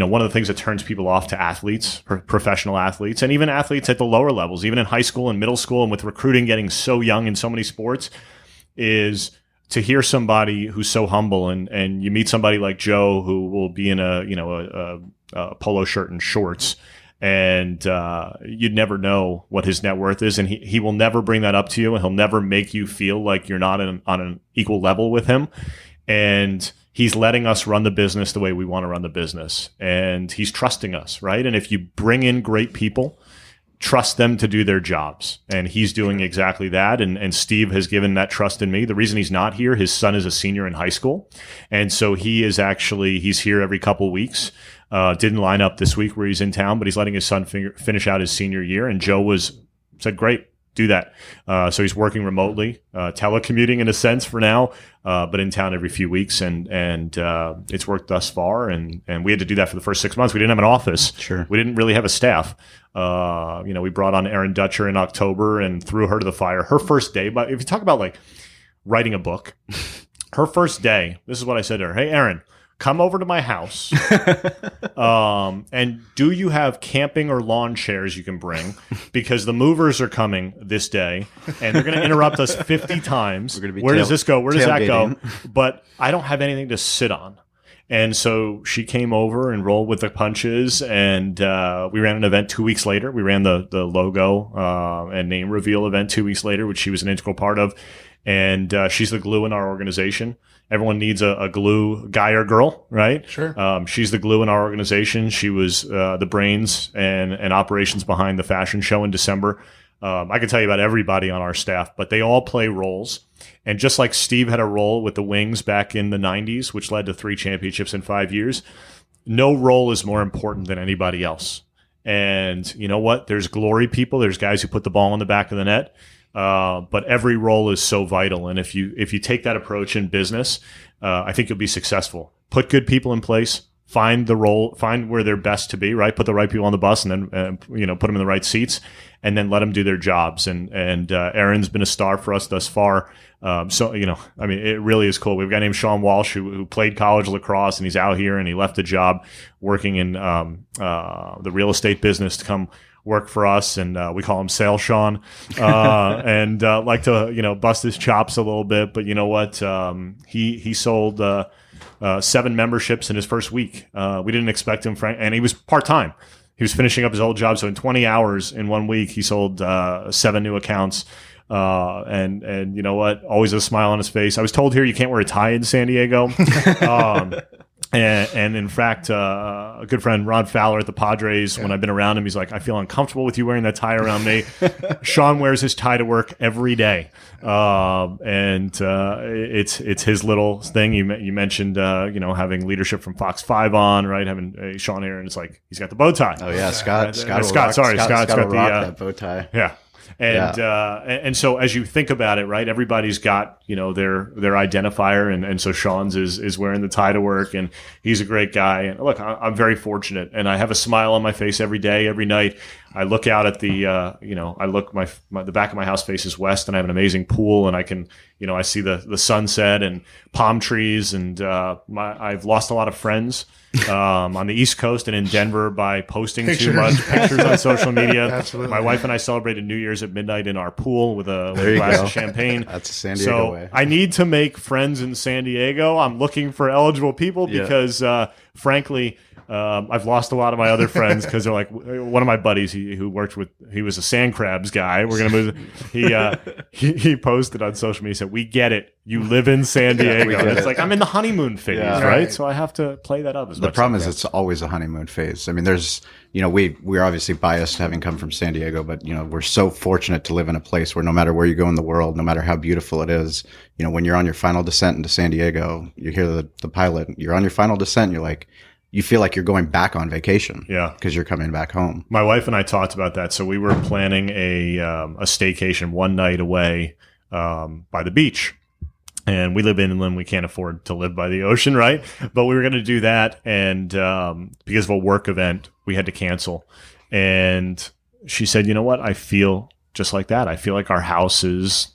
one of the things that turns people off to athletes, professional athletes, and even athletes at the lower levels, even in high school and middle school, and with recruiting getting so young in so many sports, is to hear somebody who's so humble, and you meet somebody like Joe who will be in a polo shirt and shorts, And you'd never know what his net worth is, and he will never bring that up to you, and he'll never make you feel like you're not on an equal level with him. And he's letting us run the business the way we want to run the business, and he's trusting us, right? And if you bring in great people, trust them to do their jobs, and he's doing exactly that. And Steve has given that trust in me. The reason he's not here, his son is a senior in high school, and so he's here every couple weeks. Didn't line up this week where he's in town, but he's letting his son finish out his senior year. And Joe said, great, do that. So he's working remotely, telecommuting in a sense for now, but in town every few weeks. And it's worked thus far. And we had to do that for the first 6 months. We didn't have an office. Sure. We didn't really have a staff. We brought on Erin Dutcher in October and threw her to the fire. Her first day, but if you talk about like writing a book, her first day, this is what I said to her. Hey, Erin, come over to my house, and do you have camping or lawn chairs you can bring? Because the movers are coming this day, and they're going to interrupt us 50 times. Where does this go? Where does that go? But I don't have anything to sit on. And so she came over and rolled with the punches, and we ran an event 2 weeks later. We ran the logo and name reveal event 2 weeks later, which she was an integral part of. And she's the glue in our organization. Everyone needs a glue guy or girl, right? Sure. She's the glue in our organization. She was the brains and operations behind the fashion show in December. I can tell you about everybody on our staff, but they all play roles. And just like Steve had a role with the Wings back in the 90s, which led to 3 championships in 5 years, no role is more important than anybody else. And you know what? There's glory people. There's guys who put the ball in the back of the net. But every role is so vital. And if you take that approach in business, I think you'll be successful. Put good people in place, find where they're best to be, right? Put the right people on the bus, and then, put them in the right seats, and then let them do their jobs. And Erin's been a star for us thus far. It really is cool. We've got a guy named Sean Walsh who played college lacrosse, and he's out here, and he left a job working in the real estate business to come work for us, and we call him Sale Sean, and like to bust his chops a little bit. But you know what? He sold 7 memberships in his first week. We didn't expect him, and he was part-time. He was finishing up his old job, so in 20 hours in 1 week, he sold 7 new accounts. And you know what? Always a smile on his face. I was told here you can't wear a tie in San Diego. And in fact, a good friend, Ron Fowler at the Padres, when I've been around him, he's like, I feel uncomfortable with you wearing that tie around me. Sean wears his tie to work every day. It's his little thing. You mentioned, having leadership from Fox 5 on, right? Having Sean here, and it's like, he's got the bow tie. Oh yeah. Scott's got the that bow tie. Yeah. And so as you think about it, right, everybody's got, their identifier. And so Sean's is wearing the tie to work, and he's a great guy. And look, I'm very fortunate, and I have a smile on my face every day, every night. I look out at the back of my house faces west, and I have an amazing pool, and I can, I see the sunset and palm trees, and I've lost a lot of friends on the East Coast and in Denver by posting too much pictures on social media. Absolutely. My wife and I celebrated New Year's at midnight in our pool with a glass of champagne. That's a San Diego way. I need to make friends in San Diego. I'm looking for eligible people because, frankly, I've lost a lot of my other friends because they're like, one of my buddies he was a sand crabs guy. We're gonna move. He posted on social media. He said, "We get it. You live in San Diego." And it's like I'm in the honeymoon phase, right? So I have to play that up as much. The problem is it's always a honeymoon phase. I mean, there's we're obviously biased having come from San Diego, but we're so fortunate to live in a place where no matter where you go in the world, no matter how beautiful it is, when you're on your final descent into San Diego, you hear the pilot. You're on your final descent. You're like. You feel like you're going back on vacation, because you're coming back home. My wife and I talked about that. So we were planning a staycation one night away by the beach, and we live inland. We can't afford to live by the ocean, right? But we were going to do that, and because of a work event, we had to cancel. And she said, "You know what? I feel just like that. I feel like our house is,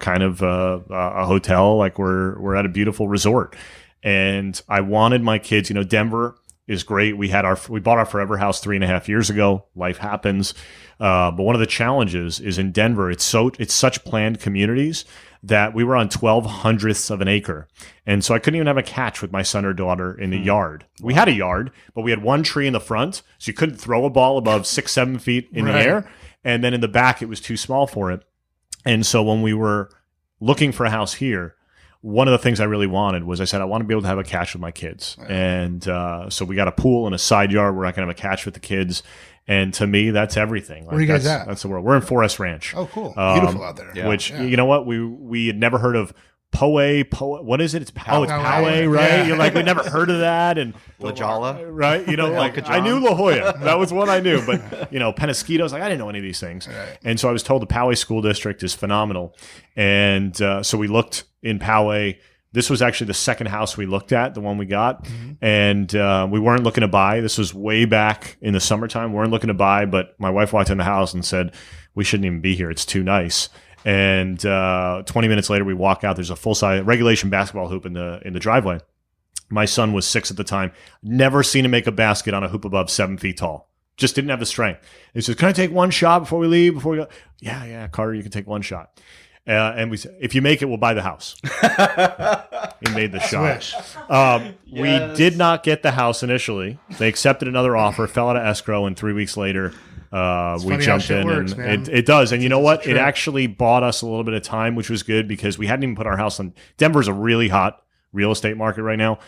kind of a hotel, like we're at a beautiful resort." And I wanted my kids, Denver is great. We bought our forever house 3.5 years ago. Life happens. But one of the challenges is in Denver, it's such planned communities that we were on 1/1200ths of an acre. And so I couldn't even have a catch with my son or daughter in the yard. We had a yard, but we had one tree in the front, so you couldn't throw a ball above 6-7 feet in the air. And then in the back, it was too small for it. And so when we were looking for a house here, one of the things I really wanted was I said, I want to be able to have a catch with my kids. And so we got a pool and a side yard where I can have a catch with the kids. And to me, that's everything. Where are you guys at? That's the world. We're in Forest Ranch. Oh, cool. Beautiful out there. Which, you know what? We had never heard of Poe. What is it? It's Poe, right? Yeah. You're like, we never heard of that. And La Jolla. Right? You know, like I knew La Jolla. That was one I knew. But, you know, Penasquitos, like I didn't know any of these things. Right. And so I was told the Poway School District is phenomenal. And so we looked in Poway. This was actually the second house we looked at, the one we got. And we weren't looking to buy. This was way back in the summertime. We weren't looking to buy, but my wife walked in the house and said, we shouldn't even be here. It's too nice. And 20 minutes later, we walk out. There's a full-size regulation basketball hoop in the driveway. My son was 6 at the time. Never seen him make a basket on a hoop above 7 feet tall. Just didn't have the strength. He says, can I take one shot before we leave? Before we go? Yeah, Carter, you can take one shot. And we said, if you make it, we'll buy the house. He made the shot. We did not get the house initially. They accepted another offer, fell out of escrow, and 3 weeks later, we jumped in. Works, and it does. And you know what? It actually bought us a little bit of time, which was good because we hadn't even put our house on. Denver's a really hot real estate market right now.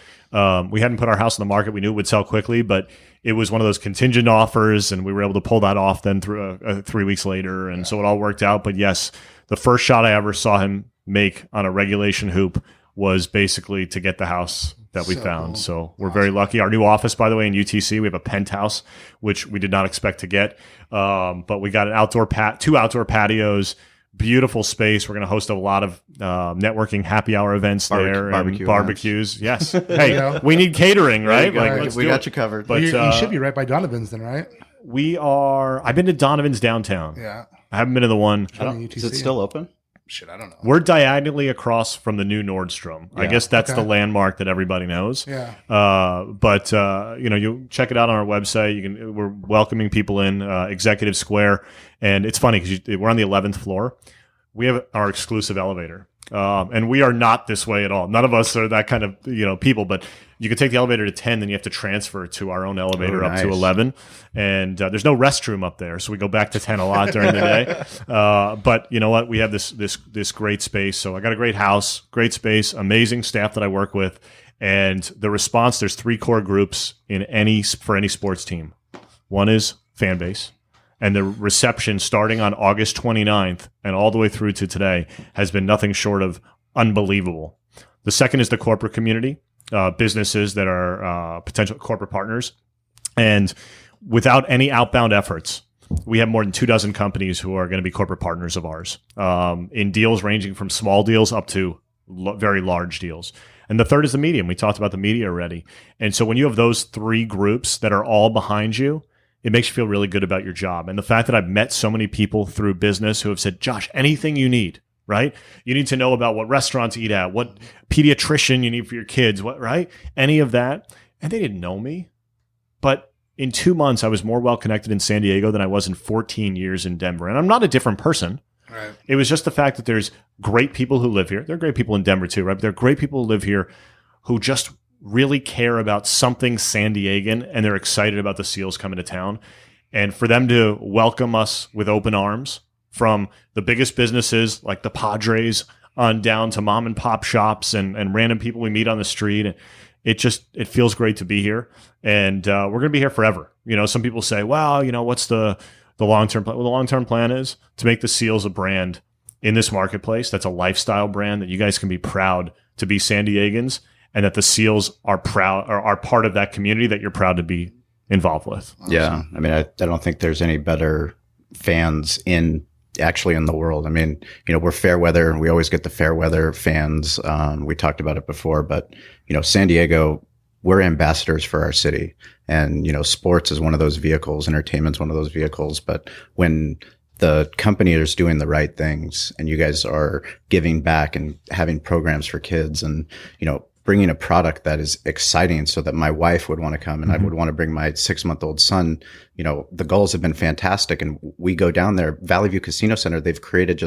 We hadn't put our house on the market. We knew it would sell quickly, but it was one of those contingent offers, and we were able to pull that off then through 3 weeks later. And so it all worked out. But yes, the first shot I ever saw him make on a regulation hoop was basically to get the house that we found. Cool. So we're very lucky. Our new office, by the way, in UTC, we have a penthouse, which we did not expect to get. But we got an two outdoor patios, beautiful space. We're going to host a lot of networking happy hour events there and barbecues. Yes. Hey, we need catering, right? Like, we got you covered. But you should be right by Donovan's then, right? I've been to Donovan's downtown. Yeah. I haven't been to the one. Is it still open? Shit, I don't know. We're diagonally across from the new Nordstrom. Yeah. I guess that's the landmark that everybody knows. Yeah. But you check it out on our website. We're welcoming people in Executive Square, and it's funny because we're on the 11th floor. We have our exclusive elevator, and we are not this way at all. None of us are that kind of people. But you can take the elevator to 10, then you have to transfer to our own elevator up to 11. And there's no restroom up there, so we go back to 10 a lot during the day. But you know what? We have this great space. So I got a great house, great space, amazing staff that I work with. And the response, there's 3 core groups for any sports team. One is fan base. And the reception starting on August 29th and all the way through to today has been nothing short of unbelievable. The second is the corporate community. Businesses that are potential corporate partners. And without any outbound efforts, we have more than 24 companies who are going to be corporate partners of ours in deals ranging from small deals up to very large deals. And the third is the medium. We talked about the media already. And so when you have those 3 groups that are all behind you, it makes you feel really good about your job. And the fact that I've met so many people through business who have said, Josh, anything you need. Right? You need to know about what restaurants to eat at, what pediatrician you need for your kids, right? Any of that. And they didn't know me. But in 2 months, I was more well-connected in San Diego than I was in 14 years in Denver. And I'm not a different person. Right. It was just the fact that there's great people who live here. There are great people in Denver too, right? But there are great people who live here who just really care about something San Diegan, and they're excited about the Seals coming to town. And for them to welcome us with open arms, from the biggest businesses like the Padres on down to mom and pop shops and random people we meet on the street. It feels great to be here. And we're going to be here forever. Some people say, well, what's the long-term plan? Well, the long-term plan is to make the Seals a brand in this marketplace. That's a lifestyle brand that you guys can be proud to be San Diegans, and that the Seals are part of that community that you're proud to be involved with. Yeah. I mean, I don't think there's any better fans in the world. I mean, we're fair weather. We always get the fair weather fans. We talked about it before, but San Diego, we're ambassadors for our city, and sports is one of those vehicles. Entertainment's one of those vehicles. But when the company is doing the right things, and you guys are giving back and having programs for kids, and bringing a product that is exciting so that my wife would want to come and I would want to bring my 6-month-old son. You know, the goals have been fantastic, and we go down there. Valley View Casino Center, they've created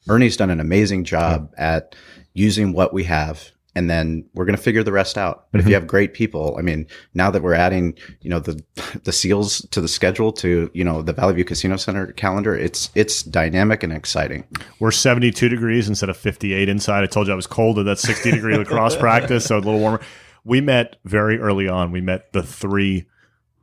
Ernie's done an amazing job at using what we have, and then we're going to figure the rest out. But if you have great people, I mean, now that we're adding, you know, the SEALs to the schedule, to, you know, the Valley View Casino Center calendar, it's dynamic and exciting. We're 72 degrees instead of 58 inside. I told you I was cold at that 60-degree lacrosse practice, so a little warmer. We met very early on. We met the 3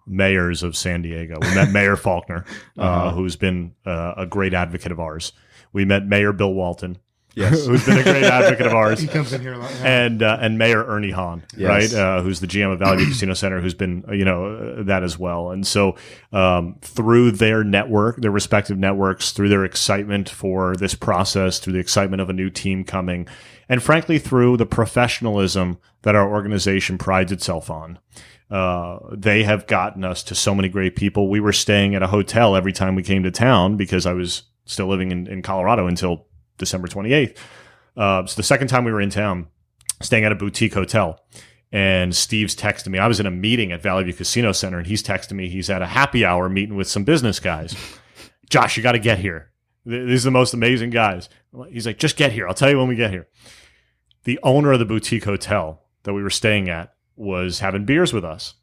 mayors of San Diego. We met Mayor Faulkner, who's been a great advocate of ours. We met Mayor Bill Walton. Yes. Who's been a great advocate of ours. He comes in here a lot. Yeah. And Mayor Ernie Hahn, yes. right? Who's the GM of Valley View Casino Center, who's been, you know, that as well. And so through their network, their respective networks, through their excitement for this process, through the excitement of a new team coming, and frankly, through the professionalism that our organization prides itself on, they have gotten us to so many great people. We were staying at a hotel every time we came to town because I was still living in Colorado until December 28th. So the second time we were in town, staying at a boutique hotel, and Steve's texting me. I was in a meeting at Valley View Casino Center, and he's texting me. He's at a happy hour meeting with some business guys. Josh, you got to get here. These are the most amazing guys. He's like, just get here. I'll tell you when we get here. The owner of the boutique hotel that we were staying at was having beers with us.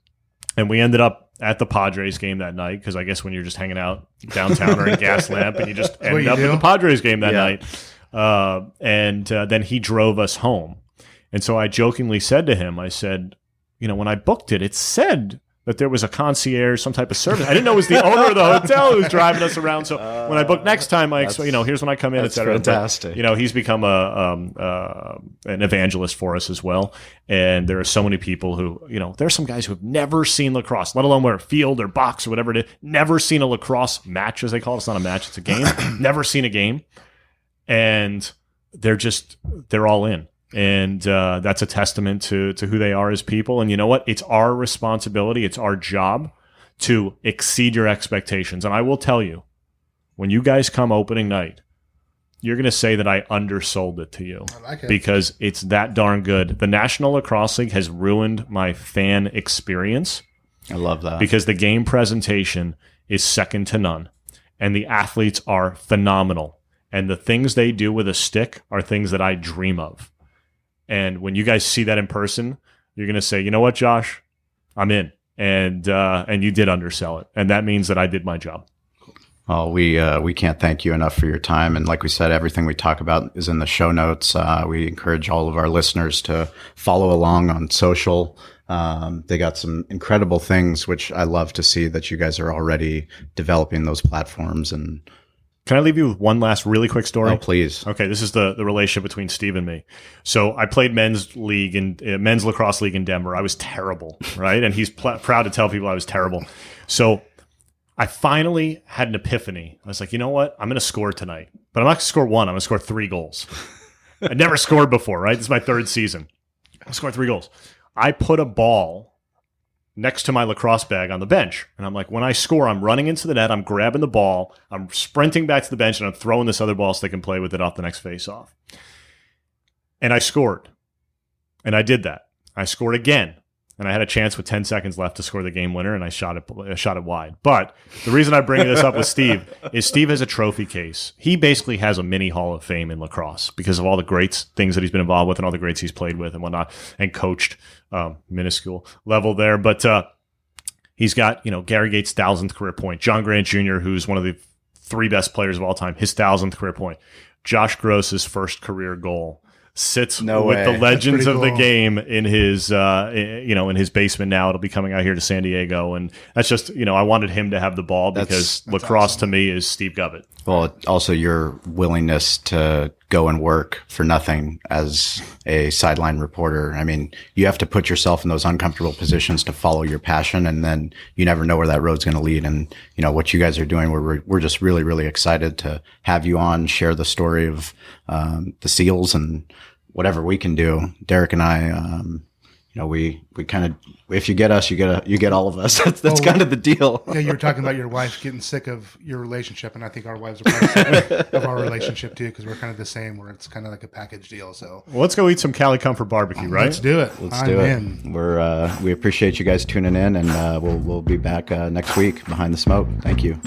And we ended up at the Padres game that night, because I guess when you're just hanging out downtown or in Gaslamp, and you just end up at the Padres game that night. And then he drove us home. And so I jokingly said to him, I said, you know, when I booked it, it said that there was a concierge, some type of service. I didn't know it was the owner of the hotel who was driving us around. So when I book next time, I explain, you know, here's when I come in, et cetera. Fantastic. But, you know, he's become an evangelist for us as well. And there are so many people who, you know, there's some guys who have never seen lacrosse, let alone where field or box or whatever it is, never seen a lacrosse match, as they call it. It's not a match, it's a game. Never seen a game. And they're all in. And that's a testament to who they are as people. And you know what? It's our responsibility. It's our job to exceed your expectations. And I will tell you, when you guys come opening night, you're going to say that I undersold it to you. I like it. Because it's that darn good. The National Lacrosse League has ruined my fan experience. I love that. Because the game presentation is second to none. And the athletes are phenomenal. And the things they do with a stick are things that I dream of. And when you guys see that in person, you're going to say, you know what, Josh, I'm in. And you did undersell it. And that means that I did my job. Oh, we can't thank you enough for your time. And like we said, everything we talk about is in the show notes. We encourage all of our listeners to follow along on social. They got some incredible things, which I love to see that you guys are already developing those platforms. And can I leave you with one last really quick story? Oh, please. Okay, this is the relationship between Steve and me. So I played men's lacrosse league in Denver. I was terrible, right? And he's proud to tell people I was terrible. So I finally had an epiphany. I was like, you know what? I'm going to score tonight. But I'm not going to score one. I'm going to score 3 goals. I never scored before, right? This is my 3rd season. I scored 3 goals. I put a ball next to my lacrosse bag on the bench. And I'm like, when I score, I'm running into the net, I'm grabbing the ball, I'm sprinting back to the bench, and I'm throwing this other ball so they can play with it off the next face-off. And I scored. And I did that. I scored again. And I had a chance with 10 seconds left to score the game winner, and I shot it wide. But the reason I bring this up with Steve is Steve has a trophy case. He basically has a mini Hall of Fame in lacrosse because of all the great things that he's been involved with and all the greats he's played with and whatnot, and coached minuscule level there. But he's got, you know, Gary Gates' 1,000th career point. John Grant Jr., who's one of the 3 best players of all time, his 1,000th career point. Josh Gross's first career goal sits with the legends of the game in his, in his basement now. It'll be coming out here to San Diego. And that's just, you know, I wanted him to have the ball because lacrosse to me is Steve Govett. Well, also your willingness to go and work for nothing as a sideline reporter. I mean, you have to put yourself in those uncomfortable positions to follow your passion, and then you never know where that road's going to lead. And, you know, what you guys are doing, we're just really, really excited to have you on, share the story of the SEALs and whatever we can do. Derek and I, we kind of, if you get us, you get all of us. That's kind of the deal. Yeah, you were talking about your wife getting sick of your relationship, and I think our wives are probably sick of our relationship too, because we're kind of the same, where it's kind of like a package deal. So well, let's go eat some Cali Comfort barbecue, right? Let's do it. Let's do it. We appreciate you guys tuning in, and we'll be back next week behind the smoke. Thank you.